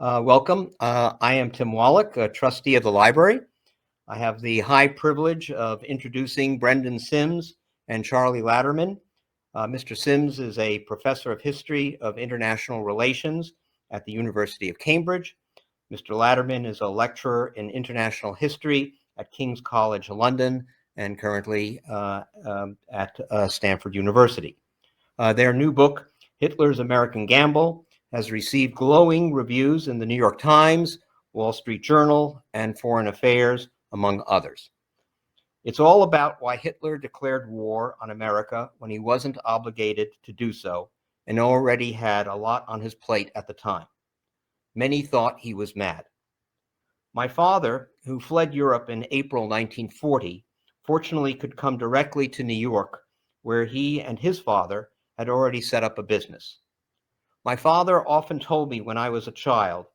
Welcome. I am Tim Wallach, a trustee of the library. I have the high privilege of introducing Brendan Sims and Charlie Laderman. Mr. Sims is a professor of history of international relations at the University of Cambridge. Mr. Laderman is a lecturer in international history at King's College London and currently at Stanford University. Their new book, Hitler's American Gamble, has received glowing reviews in the New York Times, Wall Street Journal, and Foreign Affairs, among others. It's all about why Hitler declared war on America when he wasn't obligated to do so and already had a lot on his plate at the time. Many thought he was mad. My father, who fled Europe in April 1940, fortunately could come directly to New York, where he and his father had already set up a business. My father often told me when I was a child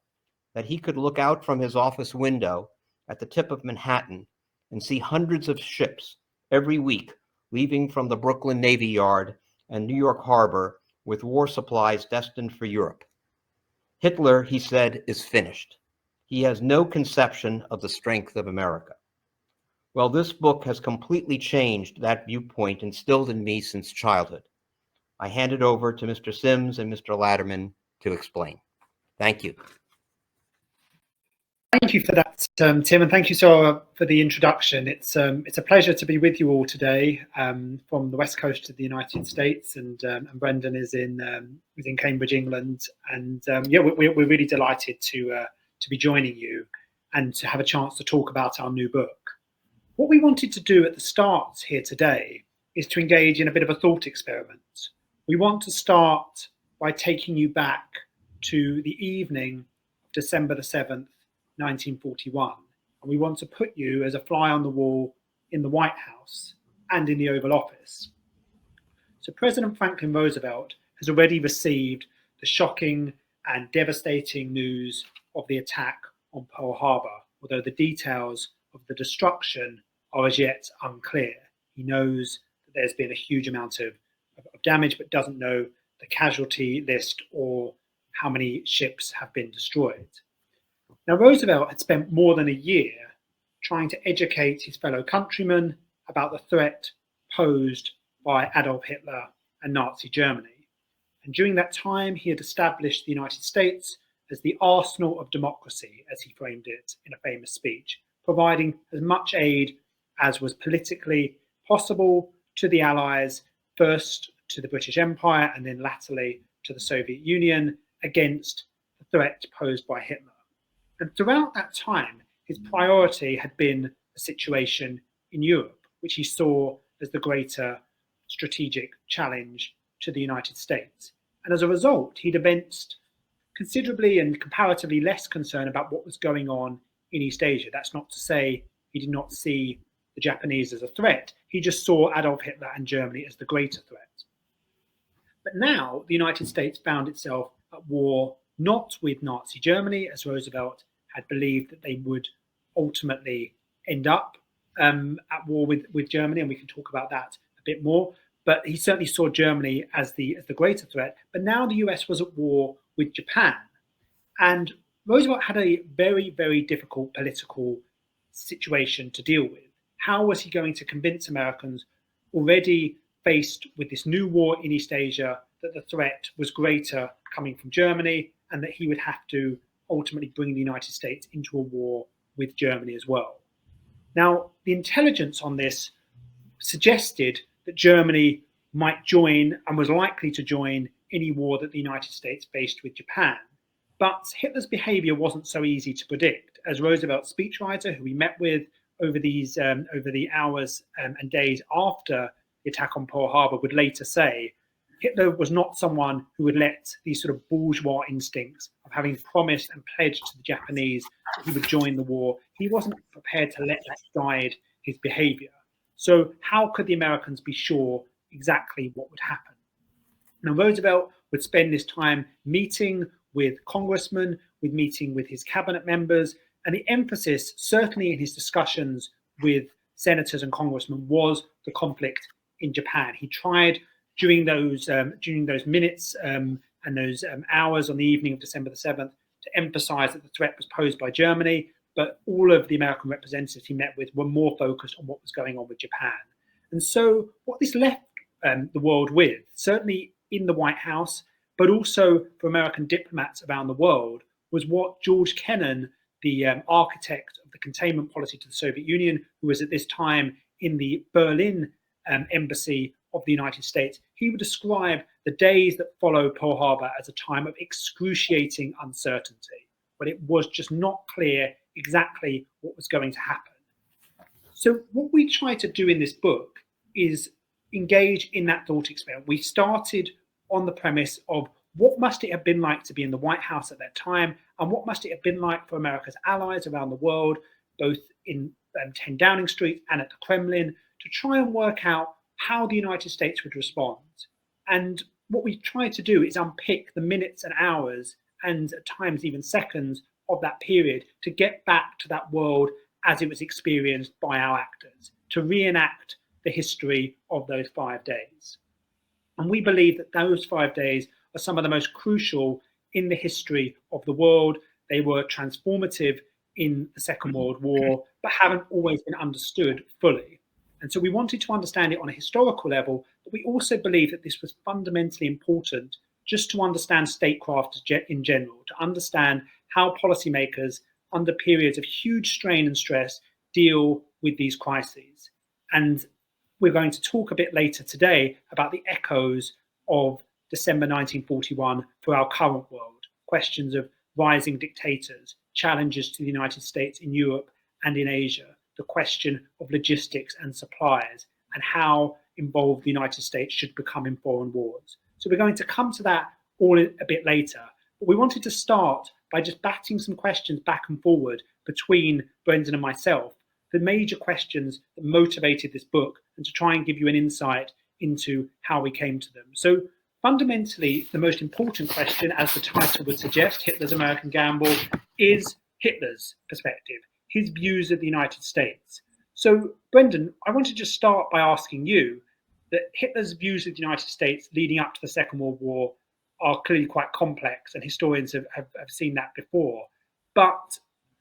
that he could look out from his office window at the tip of Manhattan and see hundreds of ships every week leaving from the Brooklyn Navy Yard and New York Harbor with war supplies destined for Europe. Hitler, he said, is finished. He has no conception of the strength of America. Well, this book has completely changed that viewpoint instilled in me since childhood. I hand it over to Mr. Sims and Mr. Laderman to explain. Thank you. Thank you for that, Tim, and thank you for the introduction. It's a pleasure to be with you all today from the west coast of the United States, and Brendan is in Cambridge, England, and we're really delighted to be joining you and to have a chance to talk about our new book. What we wanted to do at the start here today is to engage in a bit of a thought experiment. We want to start by taking you back to the evening of December the 7th, 1941. And we want to put you as a fly on the wall in the White House and in the Oval Office. So President Franklin Roosevelt has already received the shocking and devastating news of the attack on Pearl Harbor, although the details of the destruction are as yet unclear. He knows that there's been a huge amount of damage, but doesn't know the casualty list or how many ships have been destroyed. Now, Roosevelt had spent more than a year trying to educate his fellow countrymen about the threat posed by Adolf Hitler and Nazi Germany. And during that time, he had established the United States as the arsenal of democracy, as he framed it in a famous speech, providing as much aid as was politically possible to the Allies, first to the British Empire and then latterly to the Soviet Union, against the threat posed by Hitler. And throughout that time, his priority had been the situation in Europe, which he saw as the greater strategic challenge to the United States. And as a result, he'd evinced considerably and comparatively less concern about what was going on in East Asia. That's not to say he did not see the Japanese as a threat. He just saw Adolf Hitler and Germany as the greater threat. But now the United States found itself at war not with Nazi Germany, as Roosevelt had believed that they would ultimately end up at war with Germany, and we can talk about that a bit more. But he certainly saw Germany as the greater threat. But now the US was at war with Japan. And Roosevelt had a very, very difficult political situation to deal with. How was he going to convince Americans already faced with this new war in East Asia that the threat was greater coming from Germany and that he would have to ultimately bring the United States into a war with Germany as well? Now, the intelligence on this suggested that Germany might join and was likely to join any war that the United States faced with Japan. But Hitler's behavior wasn't so easy to predict. As Roosevelt's speechwriter, who we met with over the hours and days after the attack on Pearl Harbor, would later say, Hitler was not someone who would let these sort of bourgeois instincts of having promised and pledged to the Japanese that he would join the war. He wasn't prepared to let that guide his behavior. So how could the Americans be sure exactly what would happen? Now, Roosevelt would spend this time meeting with congressmen, meeting with his cabinet members, and the emphasis, certainly in his discussions with senators and congressmen, was the conflict in Japan. He tried during those minutes and those hours on the evening of December the 7th to emphasized that the threat was posed by Germany, but all of the American representatives he met with were more focused on what was going on with Japan. And so what this left the world with, certainly in the White House, but also for American diplomats around the world, was what George Kennan, the architect of the containment policy to the Soviet Union, who was at this time in the Berlin embassy of the United States, he would describe the days that followed Pearl Harbor as a time of excruciating uncertainty, but it was just not clear exactly what was going to happen. So what we try to do in this book is engage in that thought experiment. We started on the premise of what must it have been like to be in the White House at that time, and what must it have been like for America's allies around the world, both in 10 Downing Street and at the Kremlin, to try and work out how the United States would respond. And what we try to do is unpick the minutes and hours, and at times even seconds, of that period to get back to that world as it was experienced by our actors, to reenact the history of those 5 days. And we believe that those 5 days are some of the most crucial in the history of the world. They were transformative in the Second World War, but haven't always been understood fully. And so we wanted to understand it on a historical level, but we also believe that this was fundamentally important just to understand statecraft in general, to understand how policymakers under periods of huge strain and stress deal with these crises. And we're going to talk a bit later today about the echoes of December 1941 for our current world, questions of rising dictators, challenges to the United States in Europe and in Asia, the question of logistics and supplies, and how involved the United States should become in foreign wars. So we're going to come to that all a bit later. But we wanted to start by just batting some questions back and forward between Brendan and myself, the major questions that motivated this book, and to try and give you an insight into how we came to them. So fundamentally, the most important question, as the title would suggest, Hitler's American Gamble, is Hitler's perspective, his views of the United States. So Brendan, I want to just start by asking you that Hitler's views of the United States leading up to the Second World War are clearly quite complex, and historians have seen that before. But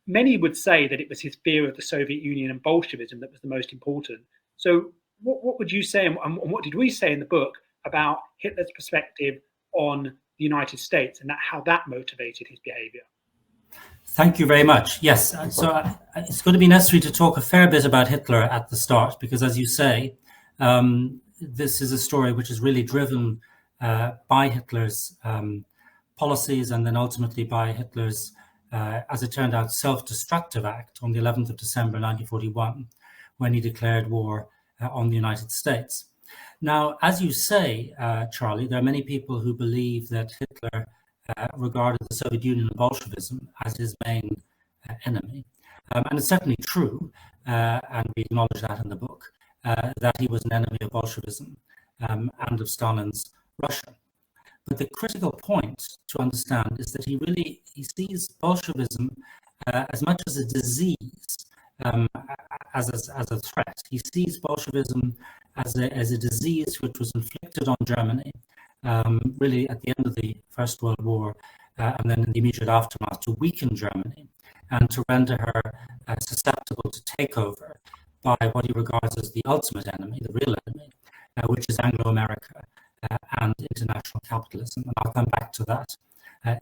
many would say that it was his fear of the Soviet Union and Bolshevism that was the most important. So what would you say, and what did we say in the book about Hitler's perspective on the United States, and how that motivated his behavior? Thank you very much. Yes, so it's going to be necessary to talk a fair bit about Hitler at the start, because as you say, this is a story which is really driven by Hitler's policies, and then ultimately by Hitler's, as it turned out, self-destructive act on the 11th of December 1941, when he declared war on the United States. Now, as you say, Charlie, there are many people who believe that Hitler regarded the Soviet Union and Bolshevism as his main enemy. And it's certainly true, and we acknowledge that in the book, that he was an enemy of Bolshevism and of Stalin's Russia. But the critical point to understand is that he sees Bolshevism as much as a disease, as a threat. He sees Bolshevism as a disease which was inflicted on Germany, really at the end of the First World War, and then in the immediate aftermath, to weaken Germany and to render her susceptible to takeover by what he regards as the ultimate enemy, the real enemy, which is Anglo-America and international capitalism. And I'll come back to that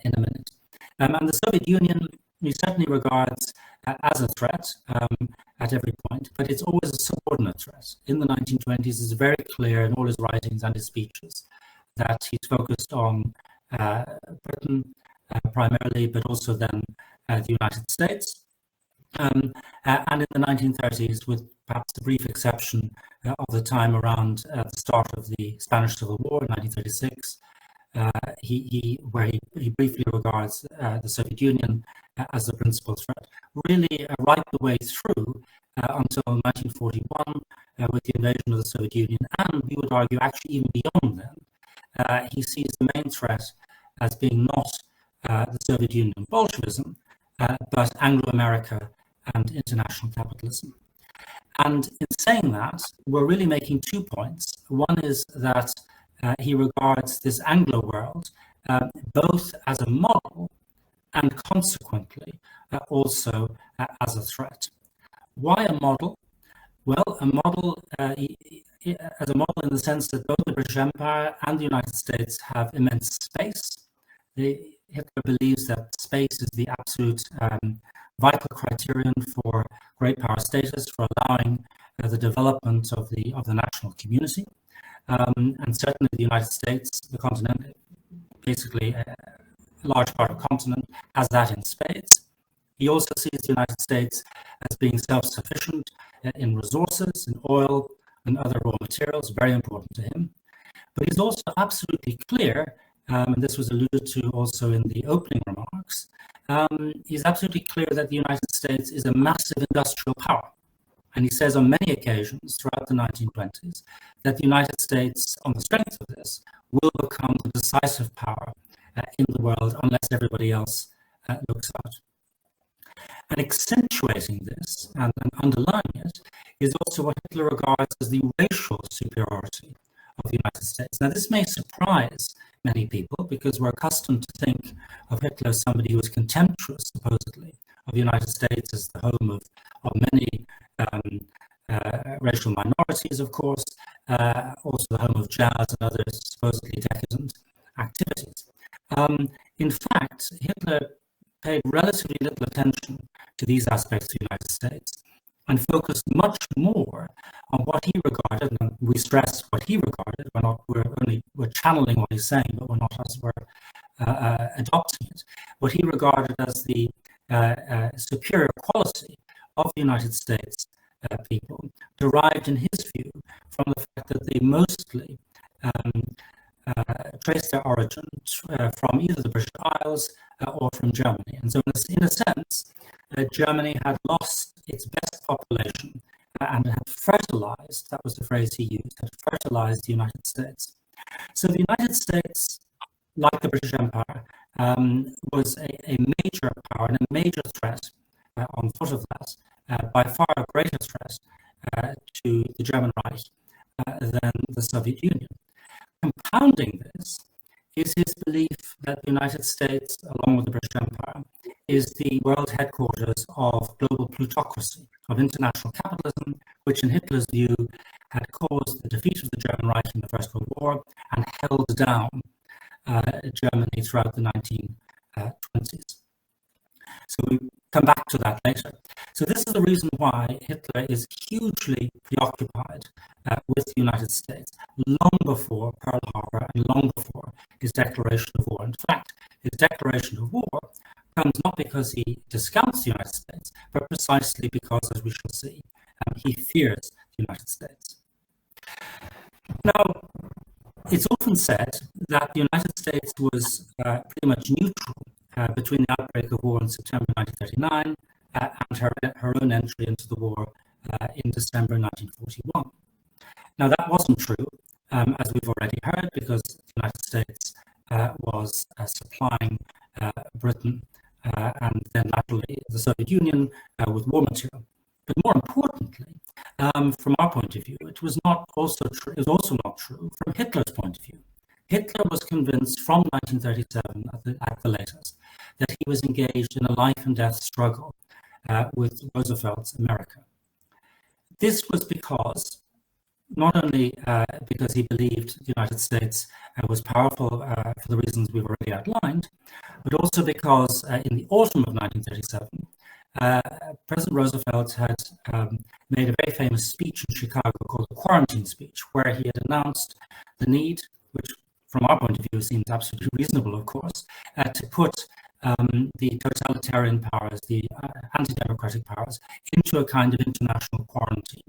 in a minute. And the Soviet Union, he certainly regards as a threat at every point, but it's always a subordinate threat. In the 1920s, it's very clear in all his writings and his speeches that he's focused on Britain primarily, but also then the United States. And in the 1930s, with perhaps a brief exception of the time around the start of the Spanish Civil War in 1936, he briefly regards the Soviet Union as the principal threat, really right the way through until 1941 with the invasion of the Soviet Union, and we would argue actually even beyond then. He sees the main threat as being not the Soviet Union and Bolshevism, but Anglo-America and international capitalism. And in saying that, we're really making 2 points. One is that he regards this Anglo world both as a model and consequently also as a threat. Why a model? Well, a model as a model in the sense that both the British Empire and the United States have immense space. Hitler believes that space is the absolute vital criterion for great power status, for allowing the development of the national community. And certainly the United States, the continent, basically a large part of the continent, has that in spades. He also sees the United States as being self-sufficient in resources, in oil and other raw materials, very important to him. But he's also absolutely clear, and this was alluded to also in the opening remarks, he's absolutely clear that the United States is a massive industrial power. And he says on many occasions throughout the 1920s that the United States, on the strength of this, will become the decisive power in the world unless everybody else looks out. And accentuating this and underlying it is also what Hitler regards as the racial superiority of the United States. Now, this may surprise many people because we're accustomed to think of Hitler as somebody who was contemptuous, supposedly, of the United States as the home of many racial minorities, of course, also the home of jazz and other supposedly decadent activities. In fact, Hitler paid relatively little attention to these aspects of the United States and focused much more on what he regarded, and we stress what he regarded, we're channeling what he's saying, but we're not as we're adopting it, what he regarded as the superior quality of the United States people, derived in his view from the fact that they mostly trace their origin from either the British Isles or from Germany. And so in a sense, Germany had lost its best population and had fertilized, that was the phrase he used, had fertilized the United States. So the United States, like the British Empire, was a major power and a major threat on foot of that, by far a greater threat to the German Reich than the Soviet Union. Compounding this is his belief that the United States, along with the British Empire, is the world headquarters of global plutocracy, of international capitalism, which in Hitler's view had caused the defeat of the German Reich in the First World War and held down Germany throughout the 1920s. So we come back to that later. So this is the reason why Hitler is hugely preoccupied with the United States long before Pearl Harbor and long before his declaration of war. In fact, his declaration of war comes not because he discounts the United States, but precisely because, as we shall see, he fears the United States. Now, it's often said that the United States was pretty much neutral between the outbreak of war in September 1939 and her own entry into the war in December 1941. Now, that wasn't true, as we've already heard, because the United States was supplying Britain and then laterally the Soviet Union with war material. But more importantly, from our point of view, it was also not true from Hitler's point of view. Hitler was convinced from 1937 at the latest that he was engaged in a life and death struggle with Roosevelt's America. This was because, not only because he believed the United States was powerful for the reasons we've already outlined, but also because in the autumn of 1937, President Roosevelt had made a very famous speech in Chicago called the Quarantine Speech, where he had announced the need, which from our point of view seems absolutely reasonable, of course, to put the totalitarian powers, the anti-democratic powers, into a kind of international quarantine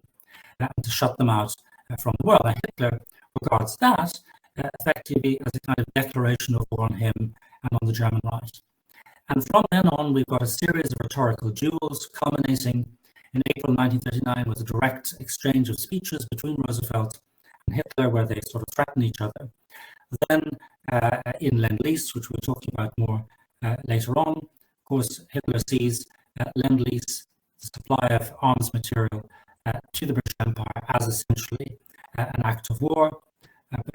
and to shut them out from the world. And Hitler regards that effectively as a kind of declaration of war on him and on the German Reich. And from then on, we've got a series of rhetorical duels culminating in April 1939 with a direct exchange of speeches between Roosevelt and Hitler, where they sort of threaten each other. Then in Lend-Lease, which we're talking about more later on, of course, Hitler sees Lend-Lease, the supply of arms material to the British Empire, as essentially an act of war.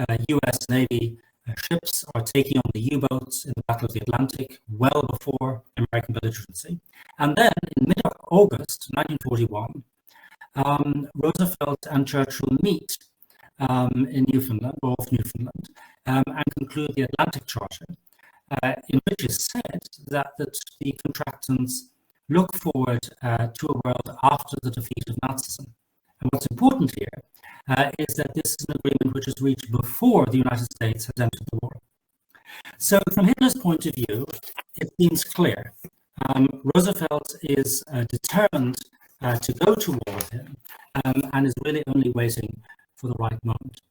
US Navy ships are taking on the U-boats in the Battle of the Atlantic well before American belligerency. And then in mid-August 1941, Roosevelt and Churchill meet in Newfoundland, or off Newfoundland, and conclude the Atlantic Charter, in which is said that the contractants look forward to a world after the defeat of Nazism. And what's important here is that this is an agreement which is reached before the United States has entered the war. So from Hitler's point of view, it seems clear. Roosevelt is determined to go to war with him and is really only waiting for the right moment.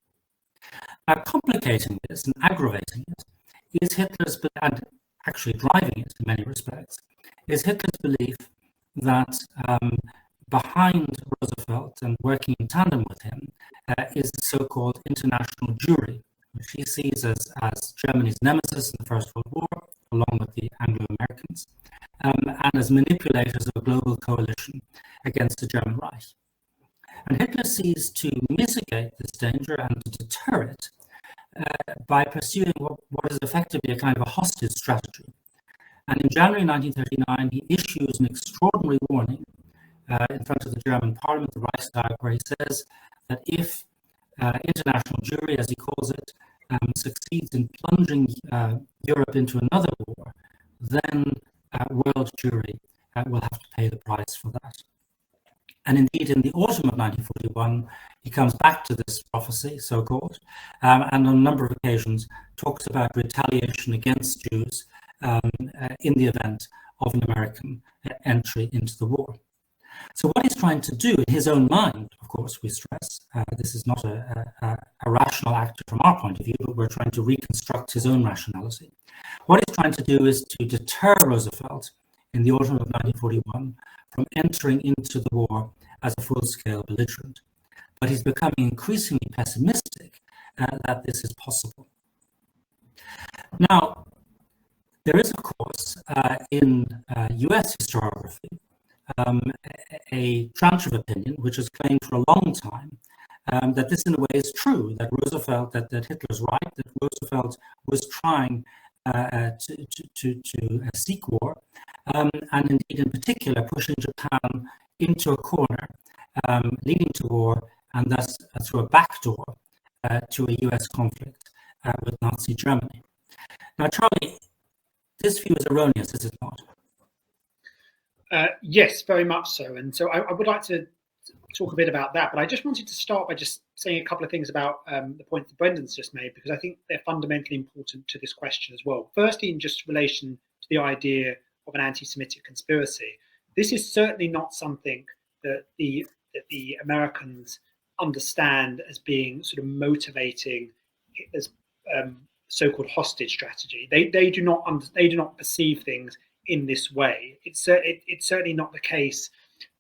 Complicating this and aggravating it is Hitler's, and actually driving it in many respects, is Hitler's belief that behind Roosevelt and working in tandem with him is the so-called international Jewry, which he sees as Germany's nemesis in the First World War, along with the Anglo-Americans, and as manipulators of a global coalition against the German Reich. And Hitler sees to mitigate this danger and to deter it by pursuing what is effectively a kind of a hostage strategy. And in January 1939, he issues an extraordinary warning in front of the German parliament, the Reichstag, where he says that if international Jewry, as he calls it, succeeds in plunging Europe into another war, then world Jewry will have to pay the price for that. And indeed, in the autumn of 1941, he comes back to this prophecy, so-called, and on a number of occasions talks about retaliation against Jews in the event of an American entry into the war. So what he's trying to do in his own mind, of course, we stress, this is not a rational actor from our point of view, but we're trying to reconstruct his own rationality. What he's trying to do is to deter Roosevelt in the autumn of 1941 from entering into the war as a full-scale belligerent. But he's becoming increasingly pessimistic that this is possible. Now, there is, of course, in US historiography, a tranche of opinion which has claimed for a long time that this in a way is true, that Roosevelt, that Hitler's right, that Roosevelt was trying to seek war, and indeed in particular pushing Japan into a corner, leading to war, and thus through a backdoor to a US conflict with Nazi Germany. Now, Charlie, this view is erroneous, is it not? Yes, very much so. And so I would like to talk a bit about that, but I just wanted to start by just saying a couple of things about the points that Brendan's just made, because I think they're fundamentally important to this question as well. Firstly, in just relation to the idea of an anti-Semitic conspiracy, this is certainly not something that the Americans understand as being sort of motivating Hitler's so-called hostage strategy. They do not perceive things in this way. It's certainly not the case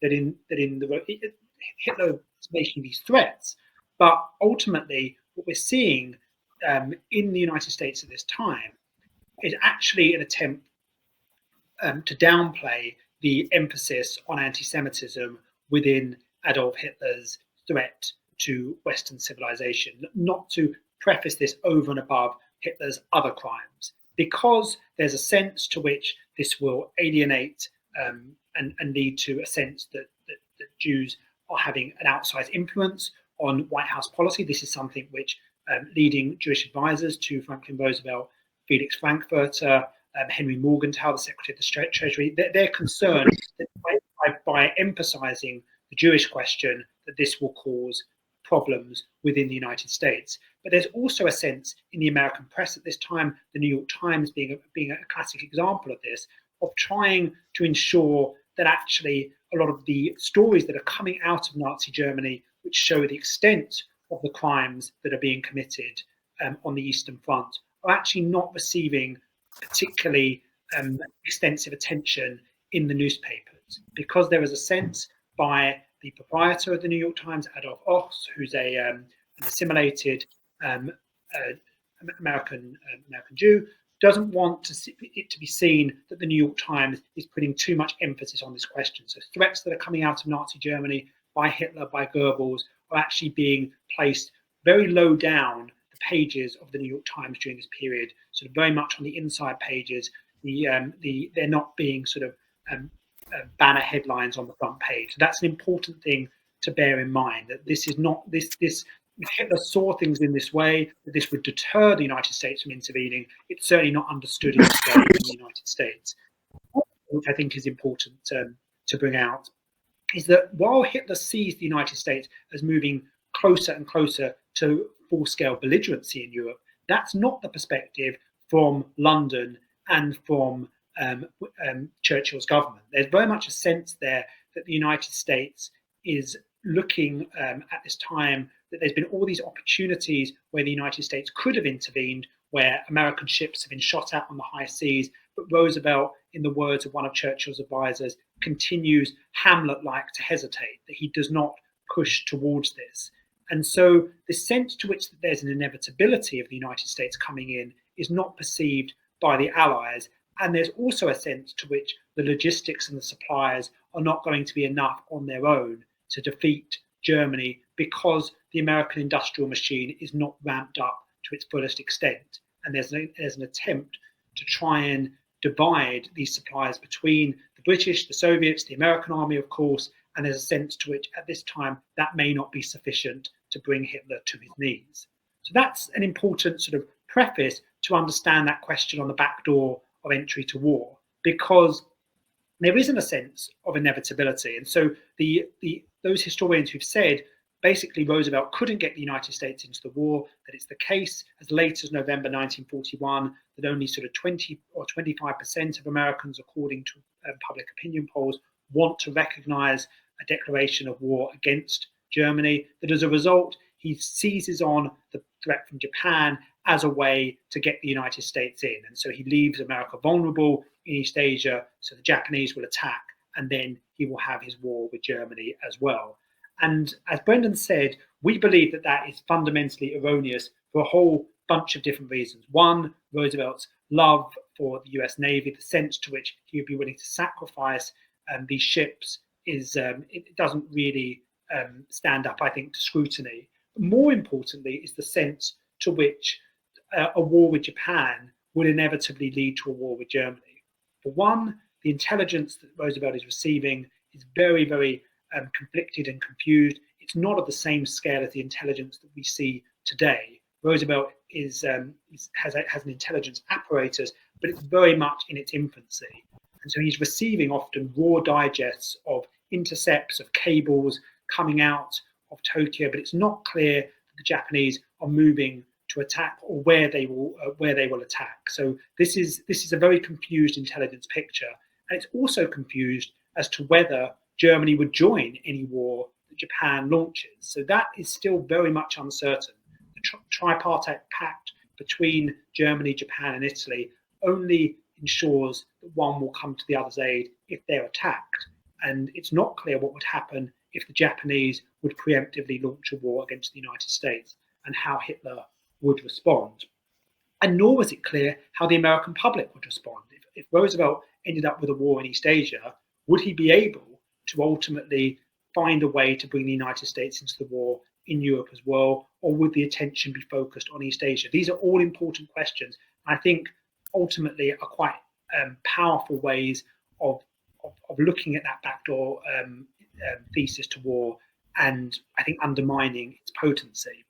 that Hitler is making these threats, but ultimately what we're seeing in the United States at this time is actually an attempt to downplay the emphasis on anti-Semitism within Adolf Hitler's threat to Western civilization, not to preface this over and above Hitler's other crimes, because there's a sense to which this will alienate and lead to a sense that Jews are having an outsized influence on White House policy. This is something which leading Jewish advisors to Franklin Roosevelt, Felix Frankfurter, Henry Morgenthau, the Secretary of the Treasury, they're concerned that by emphasizing the Jewish question, that this will cause problems within the United States. But there's also a sense in the American press at this time, the New York Times being a classic example of this, of trying to ensure that actually a lot of the stories that are coming out of Nazi Germany, which show the extent of the crimes that are being committed on the Eastern Front, are actually not receiving particularly extensive attention in the newspapers, because there is a sense by the proprietor of the New York Times, Adolf Ochs, who's an assimilated American Jew, doesn't want it to be seen that the New York Times is putting too much emphasis on this question. So threats that are coming out of Nazi Germany by Hitler, by Goebbels, are actually being placed very low down the pages of the New York Times during this period, sort of very much on the inside pages. They're not being sort of banner headlines on the front page. So that's an important thing to bear in mind, that this is not this Hitler saw things in this way, that this would deter the United States from intervening. It's certainly not understood in this way in the United States. Which I think is important to bring out, is that while Hitler sees the United States as moving closer and closer to full-scale belligerency in Europe, that's not the perspective from London and from Churchill's government. There's very much a sense there that the United States is looking at this time, that there's been all these opportunities where the United States could have intervened, where American ships have been shot at on the high seas, but Roosevelt, in the words of one of Churchill's advisors, continues Hamlet-like to hesitate, that he does not push towards this. And so the sense to which there's an inevitability of the United States coming in is not perceived by the Allies. And there's also a sense to which the logistics and the supplies are not going to be enough on their own to defeat Germany, because the American industrial machine is not ramped up to its fullest extent. And there's an attempt to try and divide these supplies between the British, the Soviets, the American army, of course, and there's a sense to which at this time that may not be sufficient to bring Hitler to his knees. So that's an important sort of preface to understand that question on the back door of entry to war, because there isn't a sense of inevitability. And so those historians who've said basically Roosevelt couldn't get the United States into the war, that it's the case as late as November 1941 that only sort of 20 or 25% of Americans, according to public opinion polls, want to recognize a declaration of war against Germany, that as a result, he seizes on the threat from Japan as a way to get the United States in. And so he leaves America vulnerable in East Asia, so the Japanese will attack, and then he will have his war with Germany as well. And as Brendan said, we believe that that is fundamentally erroneous for a whole bunch of different reasons. One, Roosevelt's love for the US Navy, the sense to which he would be willing to sacrifice these ships it doesn't really stand up, I think, to scrutiny. More importantly is the sense to which a war with Japan would inevitably lead to a war with Germany. For one, the intelligence that Roosevelt is receiving is very, very conflicted and confused. It's not of the same scale as the intelligence that we see today. Roosevelt has an intelligence apparatus, but it's very much in its infancy. And so he's receiving often raw digests of intercepts, of cables coming out of Tokyo, but it's not clear that the Japanese are moving to attack or where they will attack. So this is a very confused intelligence picture, and it's also confused as to whether Germany would join any war that Japan launches. So that is still very much uncertain. The tripartite pact between Germany, Japan, and Italy only ensures that one will come to the other's aid if they're attacked. And it's not clear what would happen if the Japanese would preemptively launch a war against the United States and how Hitler would respond. And nor was it clear how the American public would respond. If Roosevelt ended up with a war in East Asia, would he be able to ultimately find a way to bring the United States into the war in Europe as well, or would the attention be focused on East Asia? These are all important questions. I think ultimately are quite powerful ways of looking at that backdoor thesis to war, and I think undermining its potency.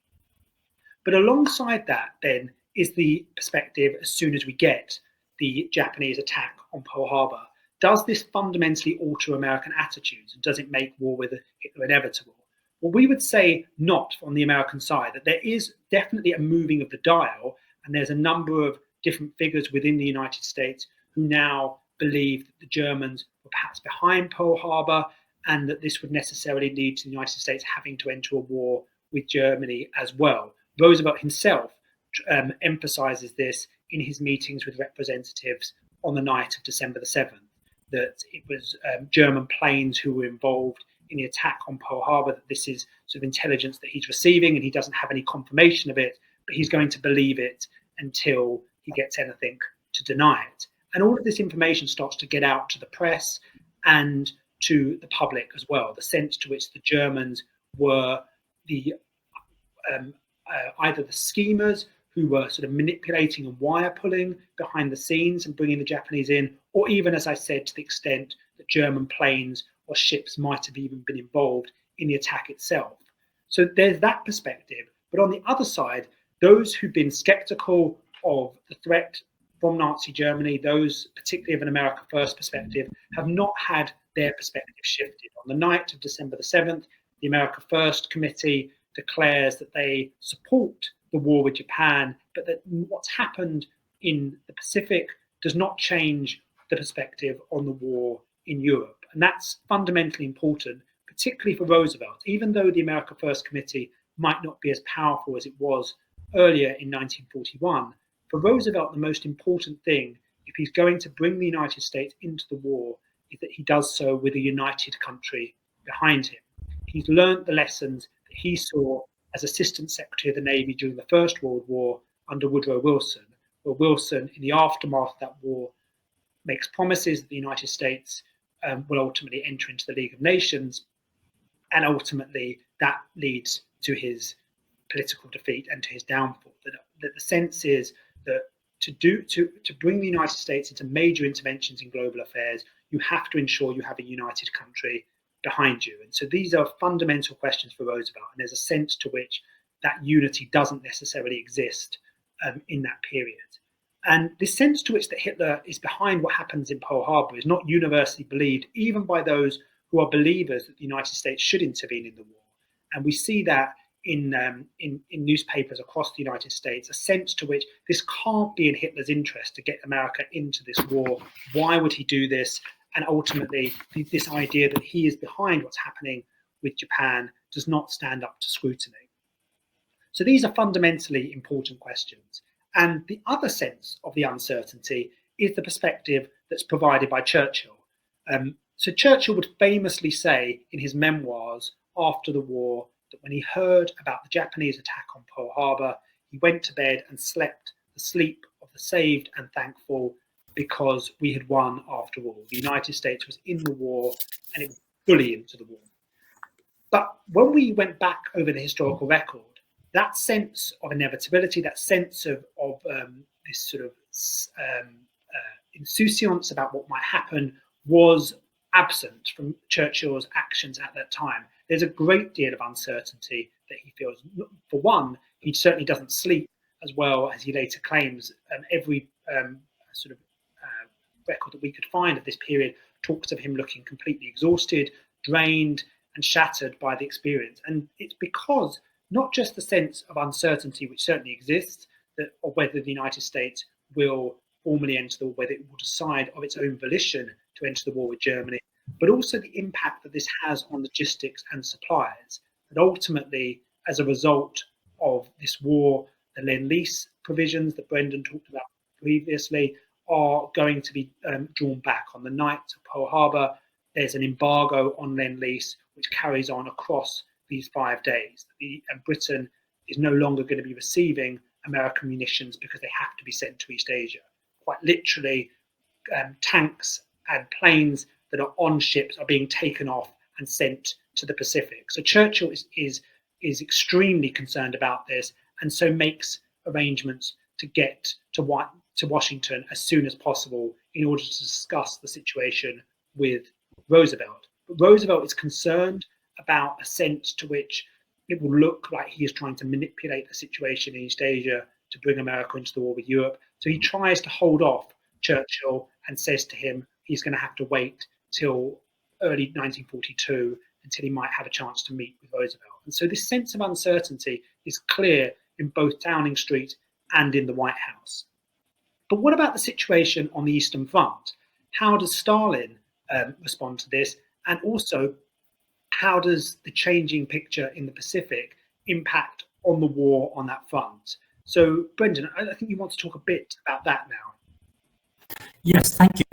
But alongside that then is the perspective, as soon as we get the Japanese attack on Pearl Harbor, does this fundamentally alter American attitudes? And does it make war with Hitler inevitable? Well, we would say not on the American side, that there is definitely a moving of the dial, and there's a number of different figures within the United States who now believe that the Germans were perhaps behind Pearl Harbor, and that this would necessarily lead to the United States having to enter a war with Germany as well. Roosevelt himself emphasizes this in his meetings with representatives on the night of December the 7th, that it was German planes who were involved in the attack on Pearl Harbor, that this is sort of intelligence that he's receiving and he doesn't have any confirmation of it, but he's going to believe it until he gets anything to deny it. And all of this information starts to get out to the press and to the public as well, the sense to which the Germans were the either the schemers who were sort of manipulating and wire pulling behind the scenes and bringing the Japanese in, or even, as I said, to the extent that German planes or ships might have even been involved in the attack itself. So there's that perspective. But on the other side, those who've been skeptical of the threat from Nazi Germany, those particularly of an America First perspective, have not had their perspective shifted. On the night of December the 7th, the America First Committee declares that they support the war with Japan, but that what's happened in the Pacific does not change the perspective on the war in Europe. And that's fundamentally important, particularly for Roosevelt. Even though the America First Committee might not be as powerful as it was earlier in 1941, for Roosevelt, the most important thing, if he's going to bring the United States into the war, is that he does so with a united country behind him. He's learned the lessons that he saw as Assistant Secretary of the Navy during the First World War under Woodrow Wilson, where Wilson, in the aftermath of that war, makes promises that the United States will ultimately enter into the League of Nations, and ultimately that leads to his political defeat and to his downfall. That the sense is that to bring the United States into major interventions in global affairs, you have to ensure you have a united country behind you. And so these are fundamental questions for Roosevelt, and there's a sense to which that unity doesn't necessarily exist in that period. And this sense to which that Hitler is behind what happens in Pearl Harbor is not universally believed, even by those who are believers that the United States should intervene in the war. And we see that in newspapers across the United States, a sense to which this can't be in Hitler's interest to get America into this war. Why would he do this? And ultimately, this idea that he is behind what's happening with Japan does not stand up to scrutiny. So these are fundamentally important questions. And the other sense of the uncertainty is the perspective that's provided by Churchill. So Churchill would famously say in his memoirs after the war that when he heard about the Japanese attack on Pearl Harbor, he went to bed and slept the sleep of the saved and thankful, because we had won after all. The United States was in the war, and it was fully into the war. But when we went back over the historical record, that sense of inevitability, that sense of this sort of insouciance about what might happen was absent from Churchill's actions at that time. There's a great deal of uncertainty that he feels. For one, he certainly doesn't sleep as well as he later claims. Every sort of record that we could find of this period talks of him looking completely exhausted, drained, and shattered by the experience. And it's because not just the sense of uncertainty, which certainly exists, that of whether the United States will formally enter the war, whether it will decide of its own volition to enter the war with Germany, but also the impact that this has on logistics and supplies. That ultimately, as a result of this war, the Lend-Lease provisions that Brendan talked about previously are going to be drawn back. On the night of Pearl Harbor, there's an embargo on Lend-Lease which carries on across these 5 days. And Britain is no longer going to be receiving American munitions because they have to be sent to East Asia. Quite literally, tanks and planes that are on ships are being taken off and sent to the Pacific. So Churchill is extremely concerned about this, and so makes arrangements to get to Washington as soon as possible in order to discuss the situation with Roosevelt. But Roosevelt is concerned about a sense to which it will look like he is trying to manipulate the situation in East Asia to bring America into the war with Europe. So he tries to hold off Churchill and says to him he's going to have to wait till early 1942 until he might have a chance to meet with Roosevelt. And so this sense of uncertainty is clear in both Downing Street and in the White House. But what about the situation on the Eastern Front? How does Stalin respond to this? And also, how does the changing picture in the Pacific impact on the war on that front? So, Brendan, I think you want to talk a bit about that now. Yes, thank you.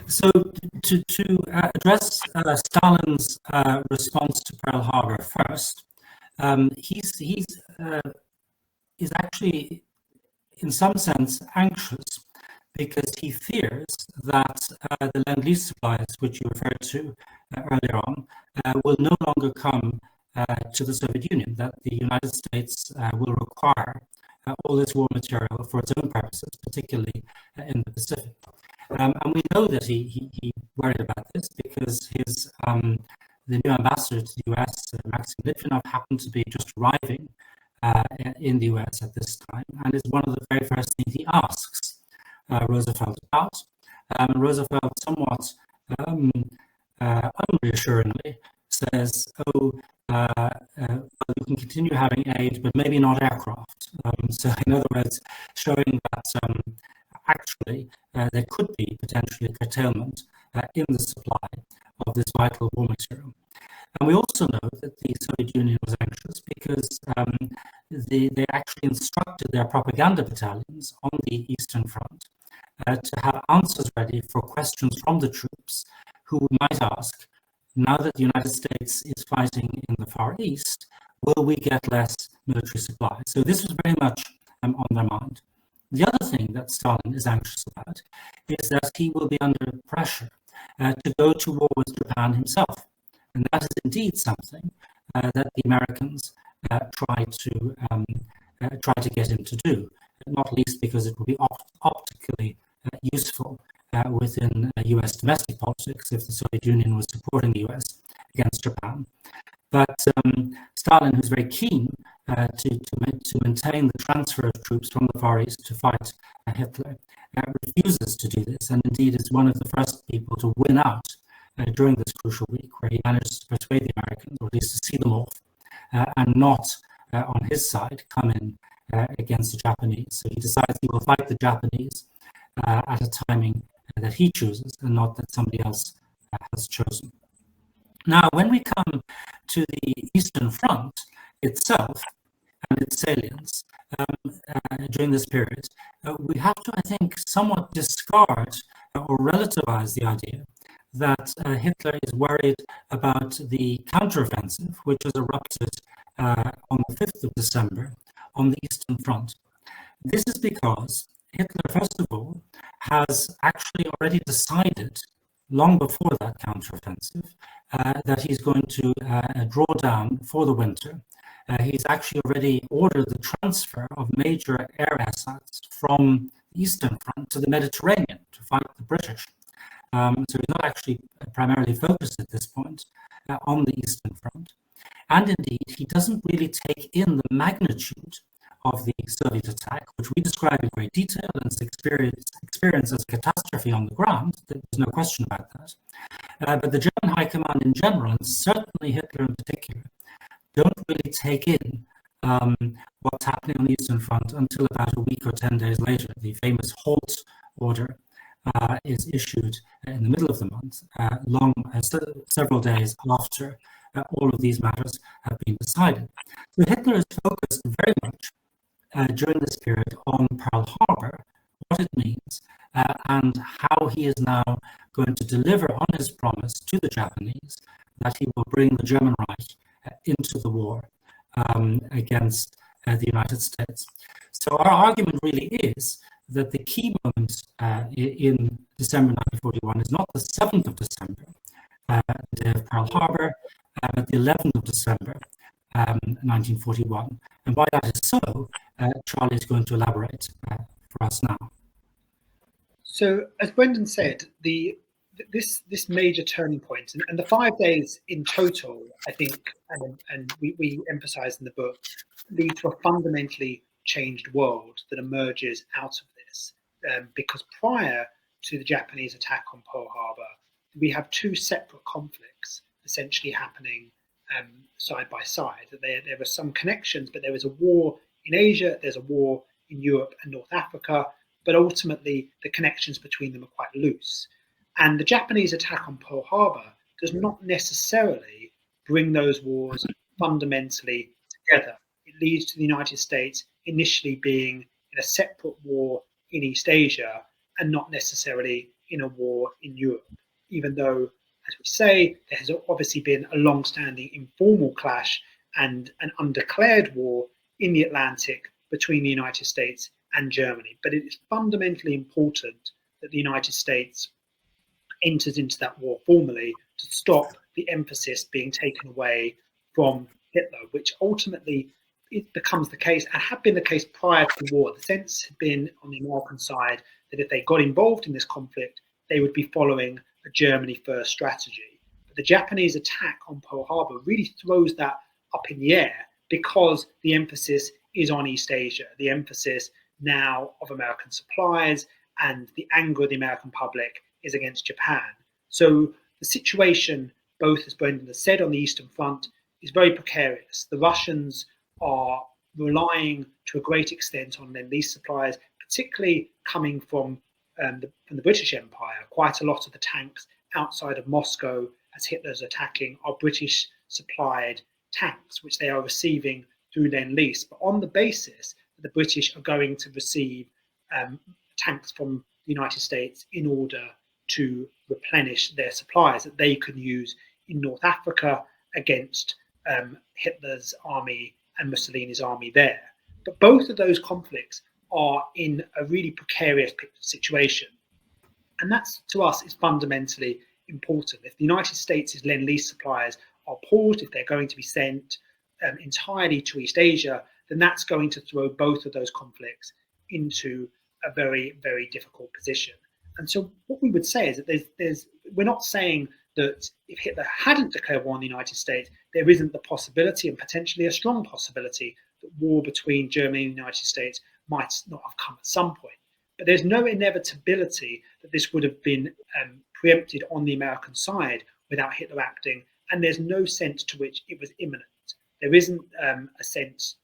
So, to address Stalin's response to Pearl Harbor first, he's actually, in some sense, anxious because he fears that the Lend-Lease supplies, which you referred to earlier on, will no longer come to the Soviet Union, that the United States will require all this war material for its own purposes, particularly in the Pacific. And we know that he worried about this because the new ambassador to the US, Maxim Litvinov, happened to be just arriving in the US at this time, and is one of the very first things he asks Roosevelt about. Roosevelt, somewhat unreassuringly, says, "Oh, well, you can continue having aid, but maybe not aircraft." So, in other words, showing that actually there could be potentially a curtailment in the supply of this vital war material. And we also know that the Soviet Union was anxious because they actually instructed their propaganda battalions on the Eastern Front to have answers ready for questions from the troops who might ask, now that the United States is fighting in the Far East, will we get less military supply? So this was very much on their mind. The other thing that Stalin is anxious about is that he will be under pressure to go to war with Japan himself. And that is indeed something that the Americans try to get him to do, not least because it will be optically useful within US domestic politics if the Soviet Union was supporting the US against Japan. But Stalin, who's very keen to maintain the transfer of troops from the Far East to fight Hitler, refuses to do this, and indeed is one of the first people to win out during this crucial week, where he managed to persuade the Americans, or at least to see them off, and not on his side come in against the Japanese. So he decides he will fight the Japanese at a timing that he chooses and not that somebody else has chosen. Now, when we come to the Eastern Front itself and its salience during this period, we have to, I think, somewhat discard or relativize the idea that Hitler is worried about the counteroffensive, which was erupted on the 5th of December on the Eastern Front. This is because Hitler, first of all, has actually already decided, long before that counteroffensive, that he's going to draw down for the winter. He's actually already ordered the transfer of major air assets from the Eastern Front to the Mediterranean to fight the British. So he's not actually primarily focused at this point on the Eastern Front. And indeed, he doesn't really take in the magnitude of the Soviet attack, which we describe in great detail and experience as a catastrophe on the ground. There's no question about that. But the German High Command in general, and certainly Hitler in particular, don't really take in what's happening on the Eastern Front until about a week or 10 days later. The famous halt order is issued in the middle of the month, several days after all of these matters have been decided. So Hitler is focused very much during this period on Pearl Harbor, what it means, and how he is now going to deliver on his promise to the Japanese that he will bring the German Reich into the war against the United States. So our argument really is that the key moment in December 1941 is not the 7th of December, the day of Pearl Harbor, but the 11th of December, 1941. And why that is so, Charlie is going to elaborate for us now. So, as Brendan said, this major turning point, and the 5 days in total, I think, and we emphasize in the book, lead to a fundamentally changed world that emerges out of this. Because prior to the Japanese attack on Pearl Harbor, we have two separate conflicts essentially happening side by side. There were some connections, but there was a war in Asia, there's a war in Europe and North Africa, but ultimately the connections between them are quite loose. And the Japanese attack on Pearl Harbor does not necessarily bring those wars fundamentally together. It leads to the United States initially being in a separate war in East Asia and not necessarily in a war in Europe, even though, as we say, there has obviously been a long-standing informal clash and an undeclared war in the Atlantic between the United States and Germany. But it is fundamentally important that the United States enters into that war formally to stop the emphasis being taken away from Hitler, which ultimately it becomes the case, and had been the case prior to the war. The sense had been on the American side that if they got involved in this conflict, they would be following a Germany first strategy. But the Japanese attack on Pearl Harbor really throws that up in the air, because the emphasis is on East Asia, the emphasis now of American supplies, and the anger of the American public is against Japan. So the situation, both as Brendan has said, on the Eastern Front is very precarious. The Russians are relying to a great extent on Lend-Lease supplies, particularly coming from the British Empire. Quite a lot of the tanks outside of Moscow, as Hitler's attacking, are British supplied tanks, which they are receiving through Lend-Lease, but on the basis that the British are going to receive tanks from the United States in order to replenish their supplies that they can use in North Africa against Hitler's army and Mussolini's army there. But both of those conflicts are in a really precarious situation. And that's, to us, is fundamentally important. If the United States' Lend-Lease supplies are paused, if they're going to be sent entirely to East Asia, then that's going to throw both of those conflicts into a very, very difficult position. And so what we would say is that we're not saying that if Hitler hadn't declared war on the United States, there isn't the possibility, and potentially a strong possibility, that war between Germany and the United States might not have come at some point. But there's no inevitability that this would have been preempted on the American side without Hitler acting, and there's no sense to which it was imminent. There isn't a sense,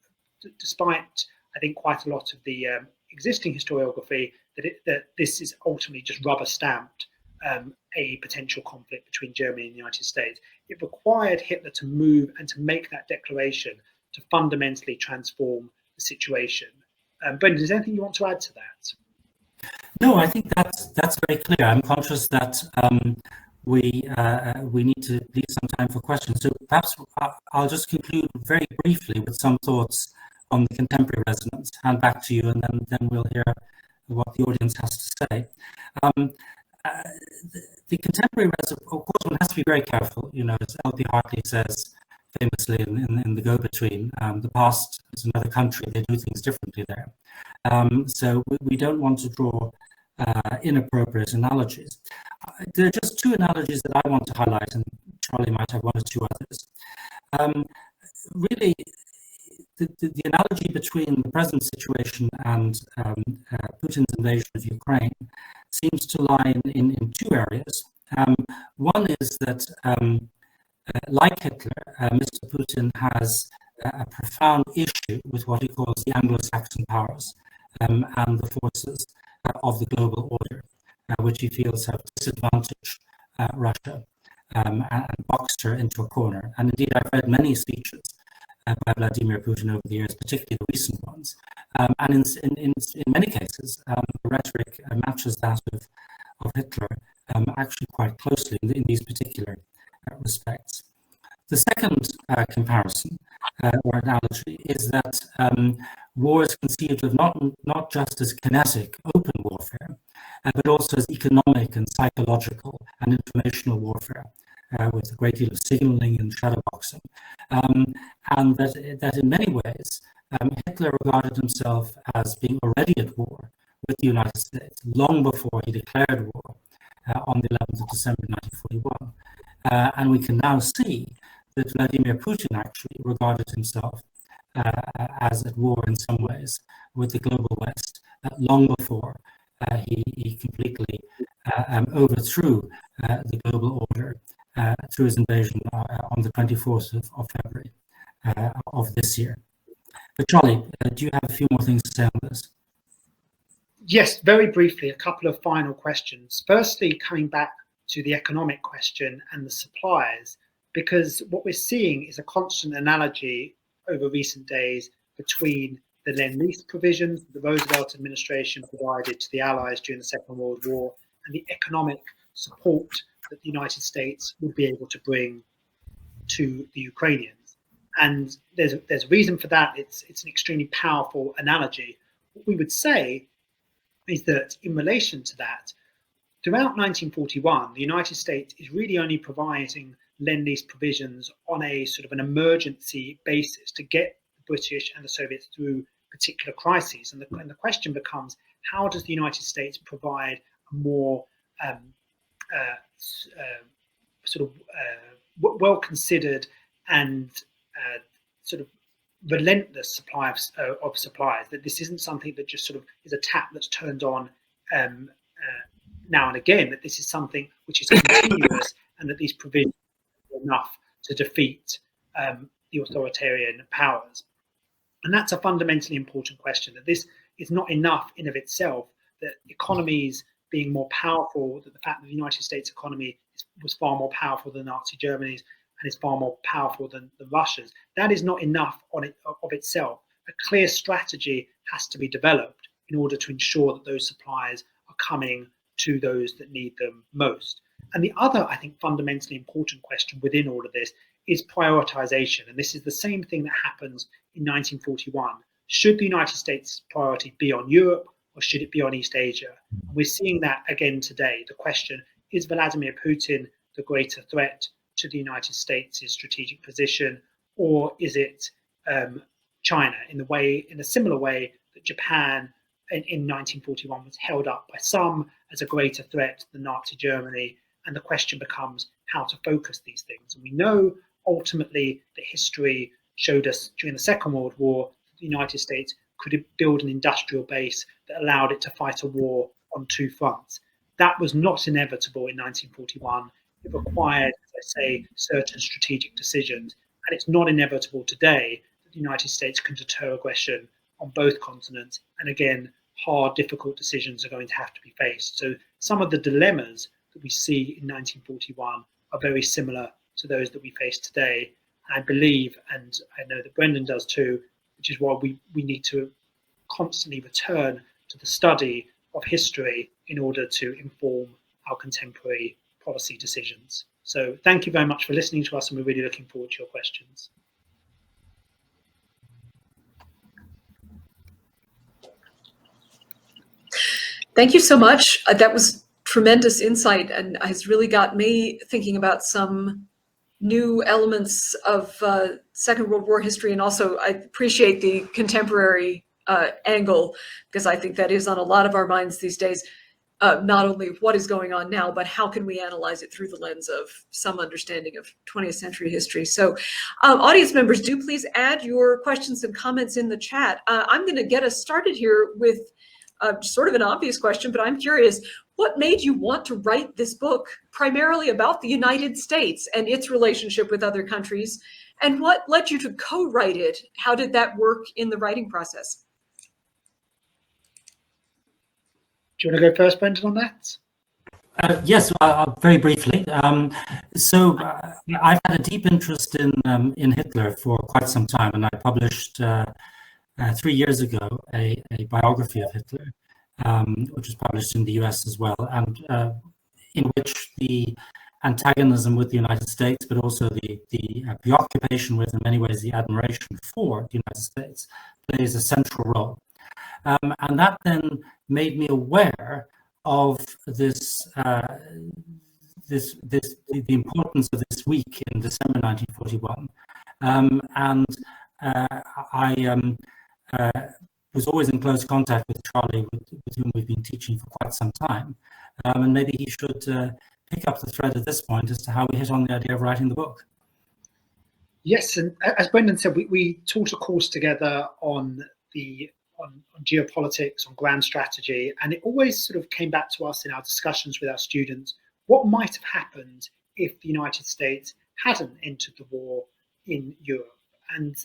despite, I think, quite a lot of the existing historiography, that this is ultimately just rubber stamped a potential conflict between Germany and the United States. It required Hitler to move and to make that declaration to fundamentally transform the situation. Brendan, is there anything you want to add to that? No, I think that's very clear. I'm conscious that we need to leave some time for questions. So perhaps I'll just conclude very briefly with some thoughts on the contemporary resonance. Hand back to you, and then we'll hear what the audience has to say. The contemporary resonance, of course, one has to be very careful. You know, as L.P. Hartley says famously in The Go-Between, the past is another country. They do things differently there. So we don't want to draw inappropriate analogies. There are just two analogies that I want to highlight, and Charlie might have one or two others. Really, the analogy between the present situation and Putin's invasion of Ukraine seems to lie in two areas. One is that, like Hitler, Mr. Putin has a profound issue with what he calls the Anglo-Saxon powers and the forces of the global order, which he feels have disadvantaged Russia and boxed her into a corner. And indeed, I've read many speeches by Vladimir Putin over the years, particularly the recent ones. And in many cases, the rhetoric matches that of Hitler actually quite closely in these particular respects. The second comparison or analogy is that war is conceived of not just as kinetic, open warfare, but also as economic and psychological and informational warfare, with a great deal of signaling and shadowboxing. And that in many ways, Hitler regarded himself as being already at war with the United States long before he declared war on the 11th of December 1941. And we can now see that Vladimir Putin actually regarded himself as at war in some ways with the global West long before he completely overthrew the global order through his invasion on the 24th of February of this year. But Charlie, do you have a few more things to say on this? Yes, very briefly, a couple of final questions. Firstly, coming back to the economic question and the supplies, because what we're seeing is a constant analogy over recent days between the Lend-Lease provisions the Roosevelt administration provided to the Allies during the Second World War and the economic support that the United States would be able to bring to the Ukrainians. And there's a reason for that. It's an extremely powerful analogy. What we would say is that in relation to that, throughout 1941, the United States is really only providing Lend-Lease provisions on a sort of an emergency basis to get the British and the Soviets through particular crises. And the question becomes, how does the United States provide a more well-considered and sort of relentless supply of supplies, that this isn't something that just sort of is a tap that's turned on now and again, that this is something which is continuous, and that these provisions are enough to defeat the authoritarian powers. And that's a fundamentally important question, that this is not enough in of itself, that economies being more powerful, that the fact that the United States economy was far more powerful than Nazi Germany's and is far more powerful than Russia's, that is not enough of itself. A clear strategy has to be developed in order to ensure that those supplies are coming to those that need them most. And the other, I think, fundamentally important question within all of this is prioritization. And this is the same thing that happens in 1941. Should the United States priority be on Europe, or should it be on East Asia? And we're seeing that again today. The question, is Vladimir Putin the greater threat to the United States' strategic position, or is it China, in a similar way that Japan in 1941 was held up by some as a greater threat than Nazi Germany? And the question becomes how to focus these things. And we know ultimately that history showed us during the Second World War that the United States could build an industrial base that allowed it to fight a war on two fronts. That was not inevitable in 1941. It required, as I say, certain strategic decisions. And it's not inevitable today that the United States can deter aggression on both continents. And again, hard, difficult decisions are going to have to be faced. So some of the dilemmas that we see in 1941 are very similar to those that we face today. I believe, and I know that Brendan does too, which is why we need to constantly return to the study of history in order to inform our contemporary policy decisions. So thank you very much for listening to us, and we're really looking forward to your questions. Thank you so much. That was tremendous insight, and has really got me thinking about some new elements of Second World War history. And also I appreciate the contemporary angle, because I think that is on a lot of our minds these days. Not only what is going on now, but how can we analyze it through the lens of some understanding of 20th century history. So audience members, do please add your questions and comments in the chat. I'm going to get us started here with sort of an obvious question, but I'm curious, what made you want to write this book primarily about the United States and its relationship with other countries? And what led you to co-write it? How did that work in the writing process? Do you want to go first, Brendan, on that? Yes, very briefly. So I've had a deep interest in Hitler for quite some time, and I published 3 years ago a biography of Hitler, which was published in the US as well, and in which the antagonism with the United States, but also the preoccupation with, in many ways, the admiration for the United States plays a central role. And that then made me aware of the importance of this week in December 1941, and I was always in close contact with Charlie, with whom we've been teaching for quite some time, and maybe he should pick up the thread at this point as to how we hit on the idea of writing the book. Yes, and as Brendan said, we taught a course together on geopolitics, on grand strategy, and it always sort of came back to us in our discussions with our students, what might have happened if the United States hadn't entered the war in Europe. And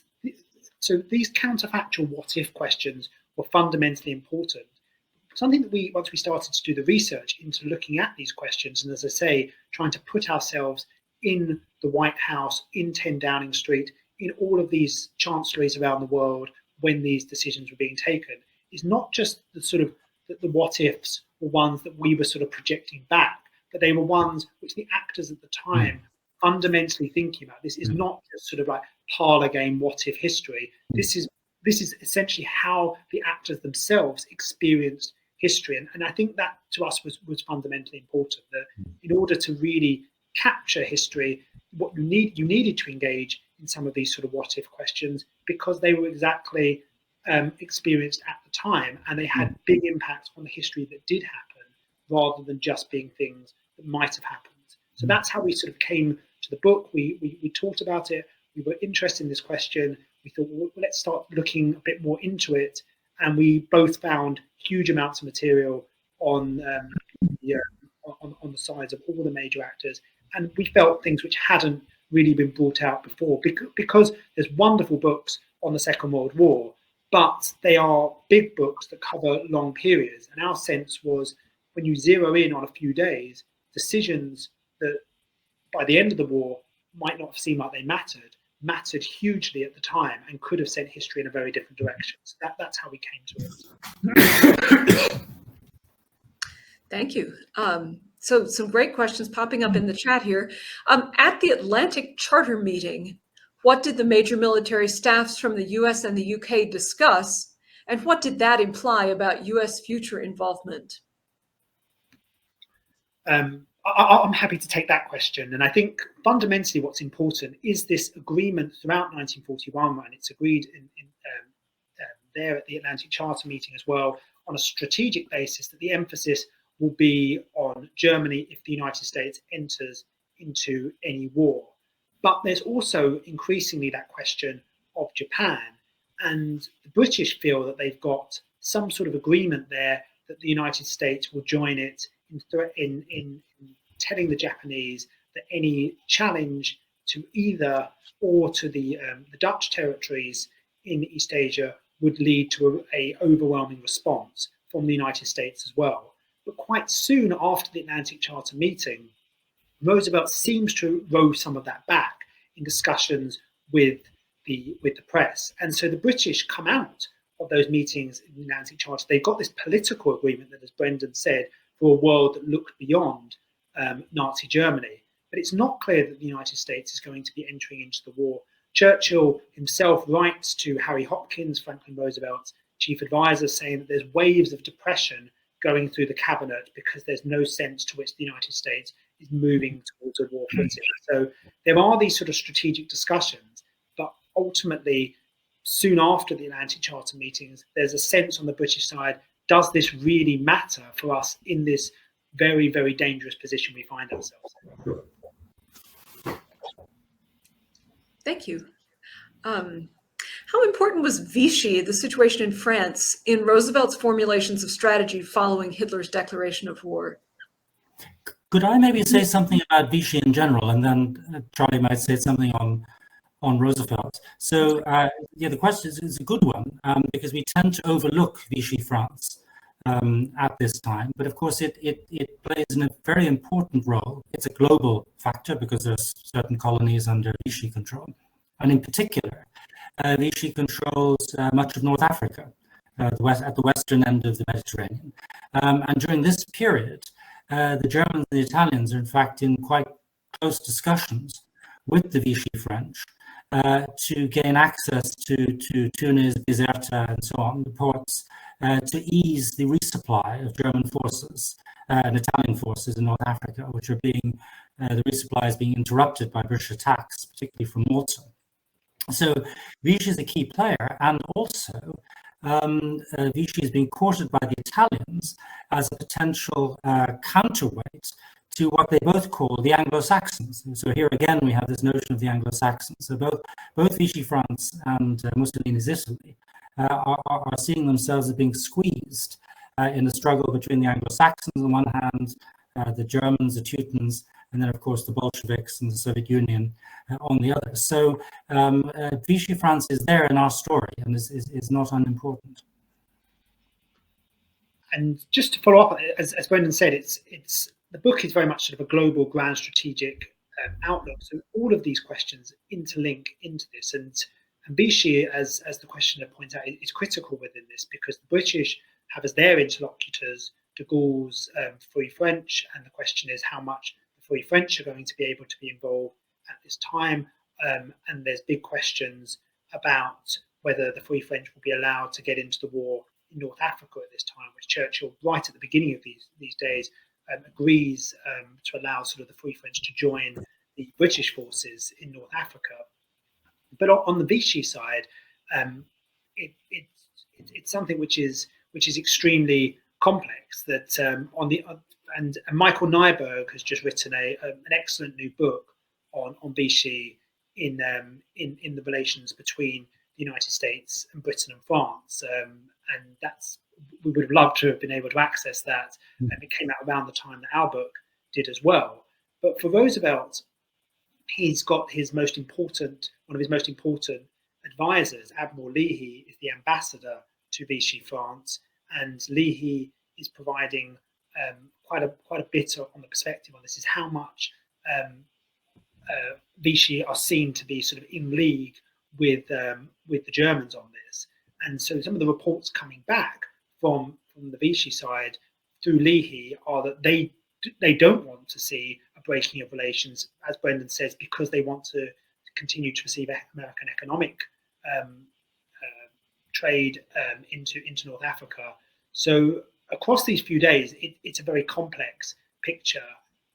so these counterfactual what-if questions were fundamentally important. Something that once we started to do the research into looking at these questions, and as I say, trying to put ourselves in the White House, in 10 Downing Street, in all of these chancelleries around the world when these decisions were being taken, is not just the sort of the what-ifs were ones that we were sort of projecting back, but they were ones which the actors at the time fundamentally thinking about. This is not just sort of like parlor game what-if history. This is essentially how the actors themselves experienced history. And I think that to us was fundamentally important, that in order to really capture history, what you needed to engage in some of these sort of what if questions, because they were exactly experienced at the time, and they had big impacts on the history that did happen, rather than just being things that might have happened. So that's how we sort of came to the book. We talked about it. We were interested in this question. We thought, well, let's start looking a bit more into it. And we both found huge amounts of material on the sides of all the major actors. And we felt things which hadn't really been brought out before, because there's wonderful books on the Second World War, but they are big books that cover long periods. And our sense was, when you zero in on a few days, decisions that by the end of the war might not seem like they mattered hugely at the time, and could have sent history in a very different direction. So that's how we came to it. Thank you. So some great questions popping up in the chat here. At the Atlantic Charter meeting, what did the major military staffs from the US and the UK discuss, and what did that imply about US future involvement? I'm happy to take that question. And I think fundamentally what's important is this agreement throughout 1941, and it's agreed there at the Atlantic Charter meeting as well, on a strategic basis, that the emphasis will be on Germany if the United States enters into any war. But there's also increasingly that question of Japan. And the British feel that they've got some sort of agreement there that the United States will join it in telling the Japanese that any challenge to either or to the Dutch territories in East Asia would lead to a overwhelming response from the United States as well. But quite soon after the Atlantic Charter meeting, Roosevelt seems to row some of that back in discussions with the press. And so the British come out of those meetings in the Atlantic Charter. They've got this political agreement that, as Brendan said, for a world that looked beyond Nazi Germany. But it's not clear that the United States is going to be entering into the war. Churchill himself writes to Harry Hopkins, Franklin Roosevelt's chief advisor, saying that there's waves of depression going through the cabinet because there's no sense to which the United States is moving towards a war footing. So there are these sort of strategic discussions, but ultimately, soon after the Atlantic Charter meetings, there's a sense on the British side, does this really matter for us in this very, very dangerous position we find ourselves in? Thank you. How important was Vichy, the situation in France, in Roosevelt's formulations of strategy following Hitler's declaration of war? Could I maybe say something about Vichy in general, and then Charlie might say something on Roosevelt? So yeah, the question is a good one, because we tend to overlook Vichy France at this time, but of course it plays a very important role. It's a global factor because there's certain colonies under Vichy control, and in particular, Vichy controls much of North Africa, at the western end of the Mediterranean, and during this period, the Germans and the Italians are in fact in quite close discussions with the Vichy French to gain access to Tunis, Bizerta, and so on, the ports, to ease the resupply of German forces and Italian forces in North Africa, which are being, the resupply is being interrupted by British attacks, particularly from Malta. So Vichy is a key player, and also Vichy is being courted by the Italians as a potential counterweight to what they both call the Anglo-Saxons. And so here again we have this notion of the Anglo-Saxons. So both Vichy France and Mussolini's Italy are seeing themselves as being squeezed in the struggle between the Anglo-Saxons on one hand, the Germans, the Teutons, and then of course the Bolsheviks and the Soviet Union on the other. So Vichy France is there in our story and is not unimportant. And just to follow up, as Brendan said, it's the book is very much sort of a global, grand strategic outlook. So all of these questions interlink into this, and Vichy, as the questioner points out, is critical within this because the British have as their interlocutors de Gaulle's Free French, and the question is how much the Free French are going to be able to be involved at this time. And there's big questions about whether the Free French will be allowed to get into the war in North Africa at this time, which Churchill, right at the beginning of these days, agrees to allow sort of the Free French to join the British forces in North Africa. But on the Vichy side, it's something which is extremely complex. That and Michael Nyberg has just written an excellent new book on Vichy in the relations between the United States and Britain and France, and we would have loved to have been able to access that. It came out around the time that our book did as well. But for Roosevelt, he's got one of his most important advisors, Admiral Leahy, is the ambassador to Vichy France, and Leahy is providing quite a bit on the perspective on this, is how much Vichy are seen to be sort of in league with the Germans on this. And so some of the reports coming back from the Vichy side through Leahy are that they don't want to see a breaking of relations, as Brendan says, because they want to continue to receive American economic trade into North Africa. So across these few days, it's a very complex picture,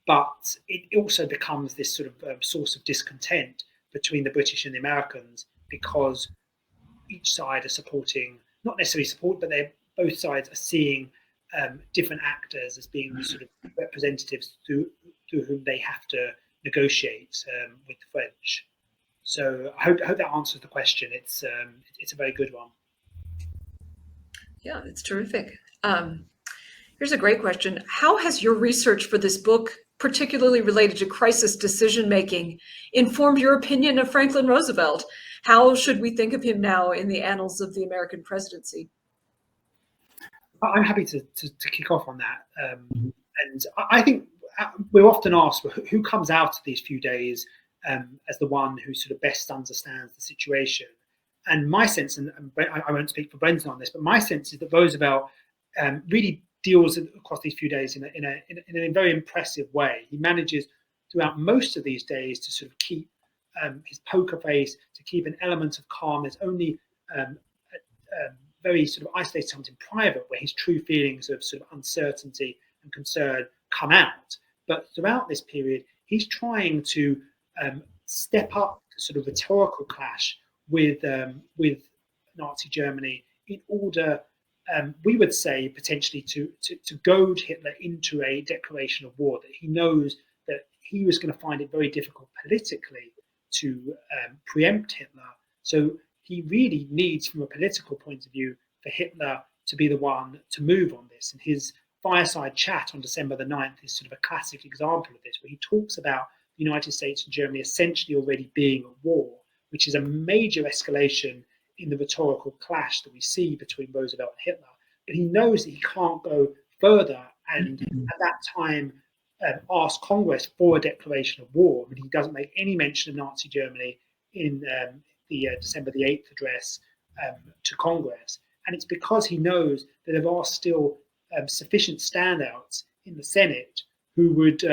but it also becomes this sort of source of discontent between the British and the Americans, because each side are supporting, not necessarily support, but both sides are seeing different actors as being sort of representatives through whom they have to negotiate with the French. So I hope that answers the question. It's a very good one. Yeah, it's terrific. Here's a great question. How has your research for this book, particularly related to crisis decision-making, informed your opinion of Franklin Roosevelt? How should we think of him now in the annals of the American presidency? I'm happy to kick off on that. And I think we're often asked who comes out of these few days as the one who sort of best understands the situation. And my sense, and I won't speak for Brendan on this, but my sense is that Roosevelt really deals across these few days in a very impressive way. He manages throughout most of these days to sort of keep his poker face, to keep an element of calm. There's only very sort of isolated times in private where his true feelings of sort of uncertainty and concern come out. But throughout this period, he's trying to step up the sort of rhetorical clash with Nazi Germany in order, we would say, potentially to goad Hitler into a declaration of war, that he knows that he was going to find it very difficult politically to preempt Hitler. So he really needs, from a political point of view, for Hitler to be the one to move on this. And his fireside chat on December the 9th is sort of a classic example of this, where he talks about the United States and Germany essentially already being at war, which is a major escalation in the rhetorical clash that we see between Roosevelt and Hitler. But he knows that he can't go further, and at that time ask Congress for a declaration of war. But he doesn't make any mention of Nazi Germany in the December the 8th address to Congress. And it's because he knows that there are still sufficient standouts in the Senate who would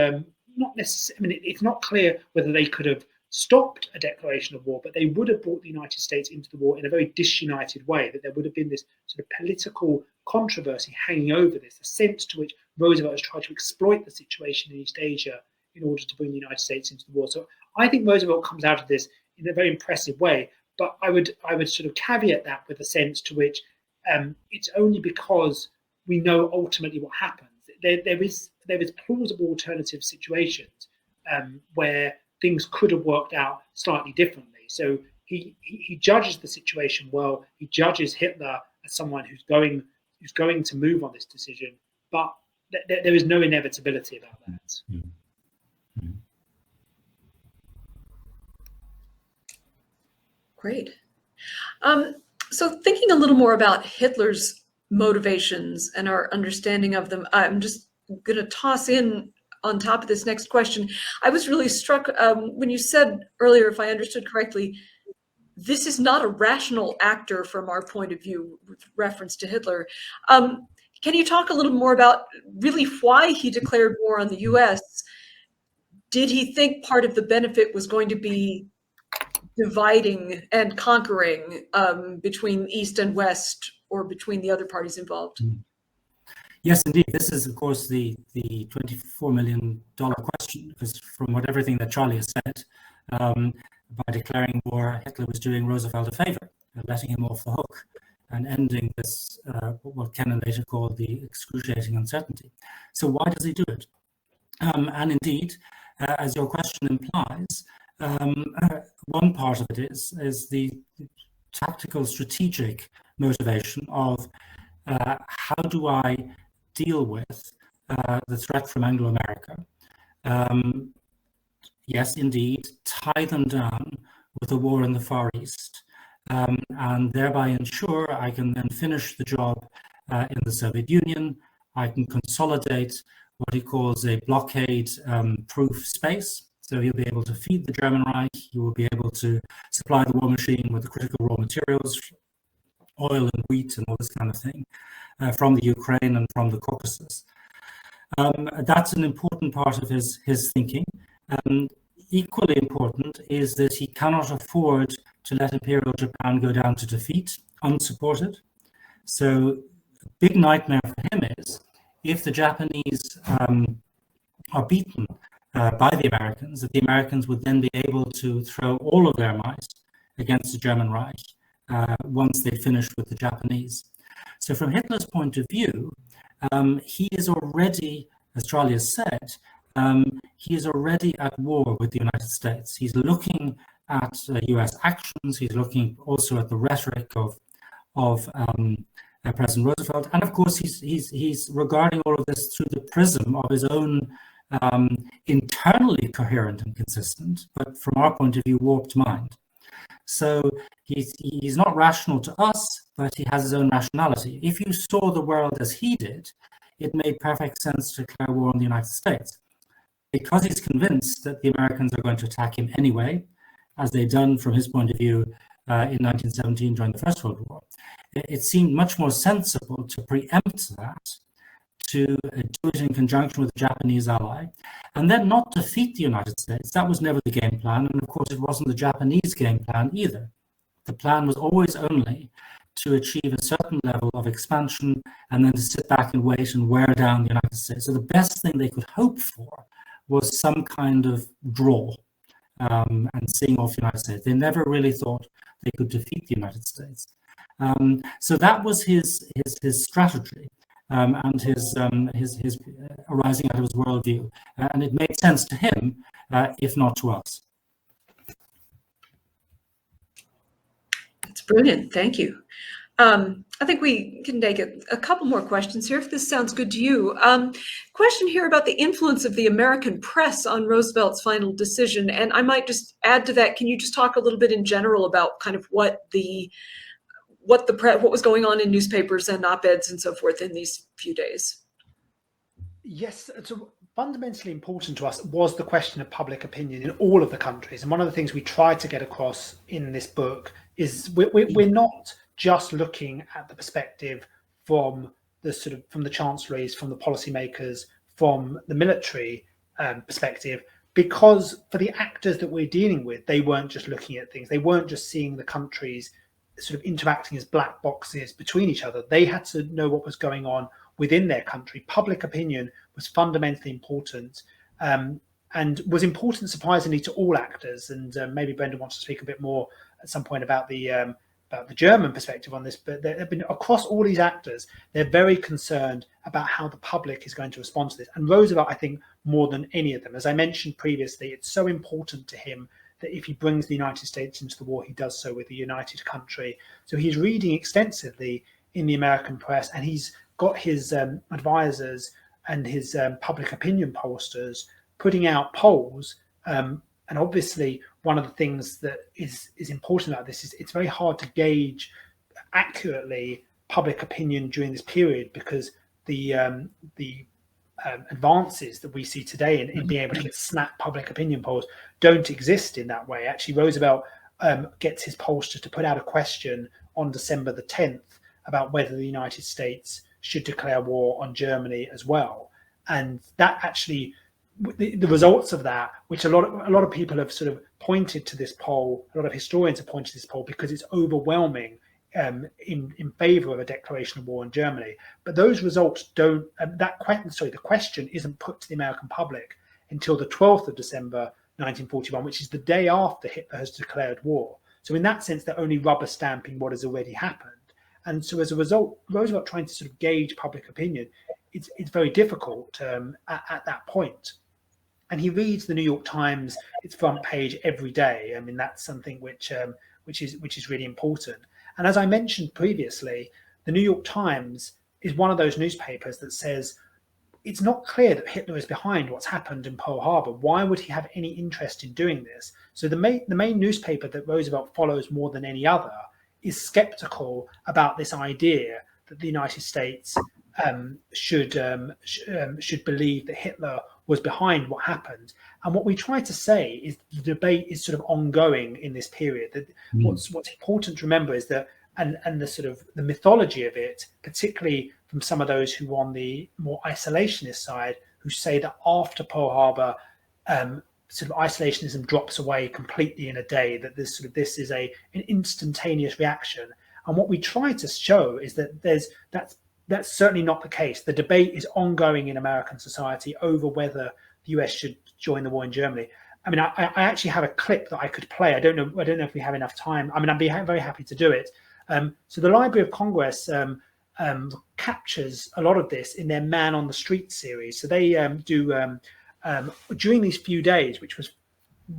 not necessarily, I mean, it's not clear whether they could have stopped a declaration of war, but they would have brought the United States into the war in a very disunited way, that there would have been this sort of political controversy hanging over this, a sense to which Roosevelt has tried to exploit the situation in East Asia in order to bring the United States into the war. So I think Roosevelt comes out of this in a very impressive way, but I would sort of caveat that with a sense to which it's only because we know ultimately what happens. There is plausible alternative situations where things could have worked out slightly differently. So he judges the situation well. He judges Hitler as someone who's going to move on this decision, but there is no inevitability about that. Great. So thinking a little more about Hitler's motivations and our understanding of them, I'm just going to toss in on top of this next question. I was really struck when you said earlier, if I understood correctly, this is not a rational actor from our point of view with reference to Hitler. Can you talk a little more about really why he declared war on the US? Did he think part of the benefit was going to be dividing and conquering between East and West, or between the other parties involved? Yes, indeed. This is, of course, the $24 million question, because from everything that Charlie has said, by declaring war, Hitler was doing Roosevelt a favor, letting him off the hook and ending this, what Kennan later called the excruciating uncertainty. So why does he do it? And indeed, as your question implies, one part of it is the tactical, strategic motivation of how do I deal with the threat from Anglo-America. Yes, indeed, tie them down with a war in the Far East, and thereby ensure I can then finish the job in the Soviet Union. I can consolidate what he calls a blockade-proof space. So he'll be able to feed the German Reich. He will be able to supply the war machine with the critical raw materials, oil and wheat and all this kind of thing, from the Ukraine and from the Caucasus. That's an important part of his thinking. Equally important is that he cannot afford to let Imperial Japan go down to defeat unsupported. So the big nightmare for him is if the Japanese are beaten by the Americans, that the Americans would then be able to throw all of their might against the German Reich once they finished with the Japanese. So from Hitler's point of view, he is already, as Charlie has said, he is already at war with the United States. He's looking at US actions. He's looking also at the rhetoric of President Roosevelt. And of course, he's regarding all of this through the prism of his own internally coherent and consistent, but from our point of view, warped mind. So he's not rational to us, but he has his own rationality. If you saw the world as he did, it made perfect sense to declare war on the United States. Because he's convinced that the Americans are going to attack him anyway, as they'd done from his point of view in 1917 during the First World War, it seemed much more sensible to preempt that, to do it in conjunction with a Japanese ally, and then not defeat the United States. That was never the game plan, and of course it wasn't the Japanese game plan either. The plan was always only to achieve a certain level of expansion and then to sit back and wait and wear down the United States. So the best thing they could hope for was some kind of draw and seeing off the United States. They never really thought they could defeat the United States. So that was his strategy. And his arising out of his worldview, and it made sense to him, if not to us. That's brilliant. Thank you. I think we can take a couple more questions here, if this sounds good to you. Question here about the influence of the American press on Roosevelt's final decision, and I might just add to that. Can you just talk a little bit in general about kind of what was going on in newspapers and op-eds and so forth in these few days? Yes, so fundamentally important to us was the question of public opinion in all of the countries. And one of the things we try to get across in this book is we're not just looking at the perspective from the chancelleries, from the policymakers, from the military perspective, because for the actors that we're dealing with, they weren't just looking at things. They weren't just seeing the countries sort of interacting as black boxes between each other. They had to know what was going on within their country. Public opinion was fundamentally important, and was important surprisingly to all actors. And maybe Brendan wants to speak a bit more at some point about the German perspective on this, but they've been across all these actors, they're very concerned about how the public is going to respond to this. And Roosevelt, I think, more than any of them, as I mentioned previously, it's so important to him that if he brings the United States into the war, he does so with a united country. So he's reading extensively in the American press, and he's got his advisors and his public opinion pollsters putting out polls. And obviously, one of the things that is important about this is it's very hard to gauge accurately public opinion during this period, because the advances that we see today in being able to get snap public opinion polls don't exist in that way. Actually, Roosevelt gets his pollster to put out a question on December the 10th about whether the United States should declare war on Germany as well. And that actually, the results of that, which a lot of people have sort of pointed to this poll, a lot of historians have pointed to this poll because it's overwhelming in favour of a declaration of war on Germany. But those results don't. The question isn't put to the American public until the 12th of December 1941, which is the day after Hitler has declared war. So in that sense, they're only rubber stamping what has already happened. And so as a result, Roosevelt trying to sort of gauge public opinion, it's very difficult at that point. And he reads the New York Times, its front page every day. I mean, that's something which is really important. And as I mentioned previously, the New York Times is one of those newspapers that says it's not clear that Hitler is behind what's happened in Pearl Harbor. Why would he have any interest in doing this? So the main newspaper that Roosevelt follows more than any other is skeptical about this idea that the United States should believe that Hitler was behind what happened. And what we try to say is the debate is sort of ongoing in this period. That what's important to remember is that and the sort of the mythology of it, particularly from some of those who are on the more isolationist side, who say that after Pearl Harbor, sort of isolationism drops away completely in a day, that this is an instantaneous reaction. And what we try to show is that that's certainly not the case. The debate is ongoing in American society over whether the US should join the war in Germany. I mean, I actually have a clip that I could play. I don't know if we have enough time. I mean, I'd be very happy to do it. So the Library of Congress captures a lot of this in their Man on the Street series. So they do during these few days, which was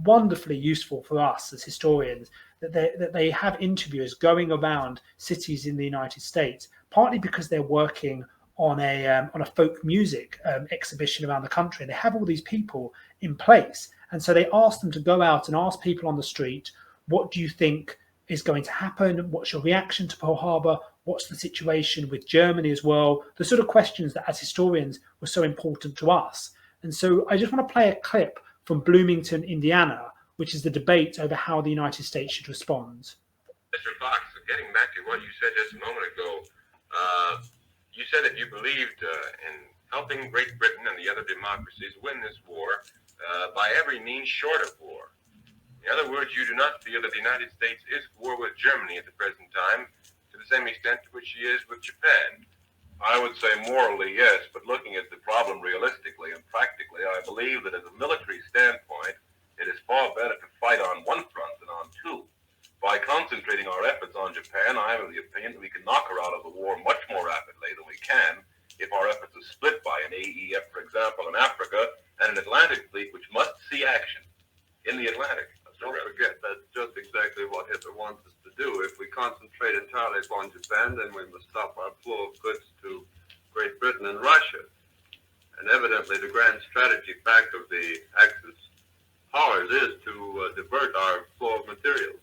wonderfully useful for us as historians, that they have interviewers going around cities in the United States, partly because they're working on a folk music exhibition around the country. And they have all these people in place. And so they ask them to go out and ask people on the street, what do you think is going to happen? What's your reaction to Pearl Harbor? What's the situation with Germany as well? The sort of questions that as historians were so important to us. And so I just want to play a clip from Bloomington, Indiana, which is the debate over how the United States should respond. Mr. Fox, getting back to what you said just a moment ago, you said that you believed in helping Great Britain and the other democracies win this war by every means short of war. In other words, you do not feel that the United States is at war with Germany at the present time to the same extent to which she is with Japan. I would say morally, yes, but looking at the problem realistically and practically, I believe that as a military standpoint, it is far better to fight on one front than on two. By concentrating our efforts on Japan, I am of the opinion that we can knock her out of the war much more rapidly than we can if our efforts are split by an AEF, for example, in Africa, and an Atlantic fleet which must see action in the Atlantic. Don't forget, that's just exactly what Hitler wants us to do. If we concentrate entirely upon Japan, then we must stop our flow of goods to Great Britain and Russia. And evidently the grand strategy back of the Axis powers is to divert our flow of materials.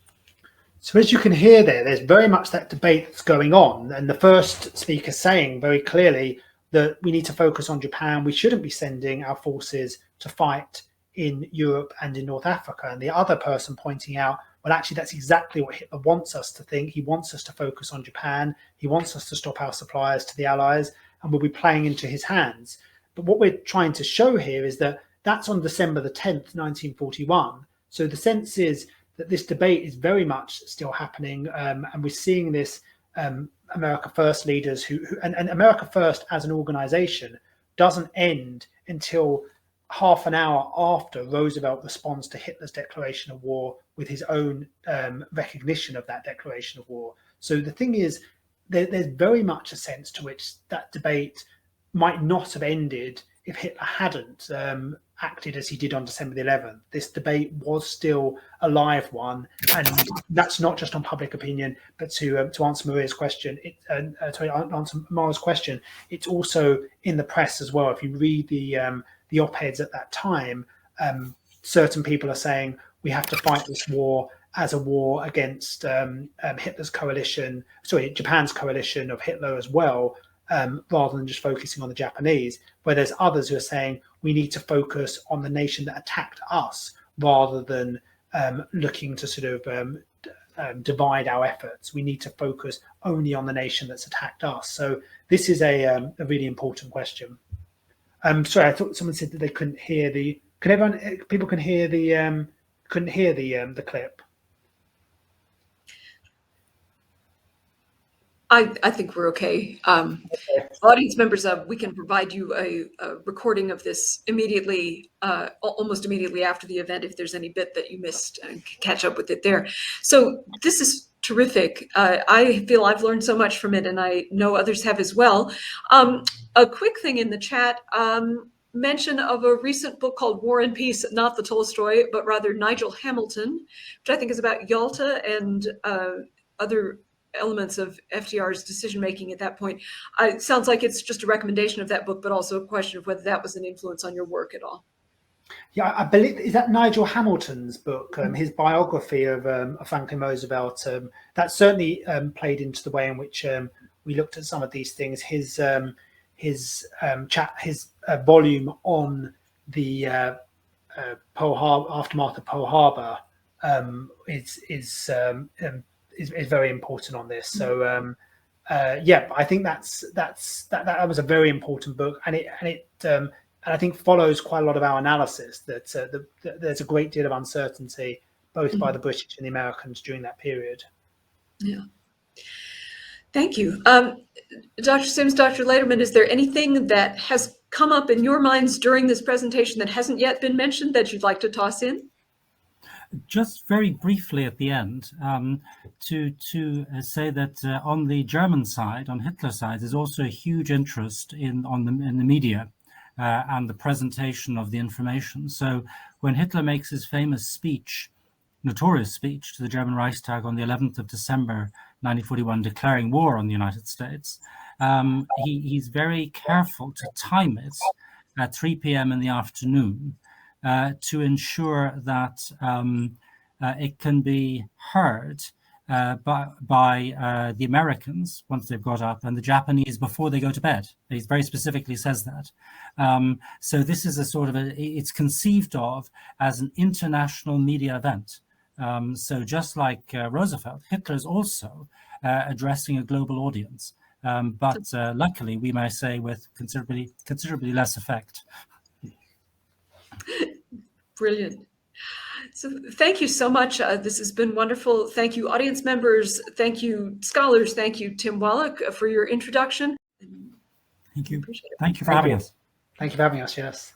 So as you can hear there's very much that debate that's going on. And the first speaker saying very clearly that we need to focus on Japan. We shouldn't be sending our forces to fight in Europe and in North Africa. And the other person pointing out, well, actually, that's exactly what Hitler wants us to think. He wants us to focus on Japan. He wants us to stop our supplies to the Allies, and we'll be playing into his hands. But what we're trying to show here is that that's on December the 10th, 1941. So the sense is that this debate is very much still happening, and we're seeing this America First leaders and America First as an organization doesn't end until half an hour after Roosevelt responds to Hitler's declaration of war with his own recognition of that declaration of war. So the thing is, there's very much a sense to which that debate might not have ended if Hitler hadn't acted as he did on December the 11th. This debate was still a live one, and that's not just on public opinion, but to answer Maria's question, answer Mara's question, it's also in the press as well. If you read the op-eds at that time, certain people are saying we have to fight this war as a war against Japan's coalition of Hitler as well, rather than just focusing on the Japanese, where there's others who are saying we need to focus on the nation that attacked us rather than looking to sort of divide our efforts. We need to focus only on the nation that's attacked us. So this is a really important question. Sorry, I thought someone said that they couldn't hear the. People can hear the. Couldn't hear the clip. I think we're okay. Audience members, we can provide you a recording of this immediately, almost immediately after the event, if there's any bit that you missed, and catch up with it there. So this is terrific. I feel I've learned so much from it, and I know others have as well. A quick thing in the chat, mention of a recent book called War and Peace, not the Tolstoy, but rather Nigel Hamilton, which I think is about Yalta and other elements of FDR's decision-making at that point. It sounds like it's just a recommendation of that book, but also a question of whether that was an influence on your work at all. Yeah, I believe, is that Nigel Hamilton's book, his biography of Franklin Roosevelt? That certainly played into the way in which we looked at some of these things. His volume on the aftermath of Pearl Harbor is very important on this. So yeah, I think that was a very important book, and I think follows quite a lot of our analysis that there's a great deal of uncertainty both by the British and the Americans during that period. Yeah. Thank you. Dr. Sims, Dr. Laderman, is there anything that has come up in your minds during this presentation that hasn't yet been mentioned that you'd like to toss in? Just very briefly at the end, to say that on the German side, on Hitler's side, there's also a huge interest in the media and the presentation of the information. So when Hitler makes his famous speech, notorious speech to the German Reichstag on the 11th of December 1941, declaring war on the United States, he's very careful to time it at 3 p.m. in the afternoon to ensure that it can be heard by the Americans once they've got up, and the Japanese before they go to bed. He very specifically says that. So this is a sort of it's conceived of as an international media event. So just like Roosevelt, Hitler is also addressing a global audience, but luckily, we may say, with considerably less effect. Brilliant. So thank you so much. This has been wonderful. Thank you, audience members. Thank you, scholars. Thank you, Tim Wallach, for your introduction. Thank you. Thank you for having us. Thank you for having us, yes.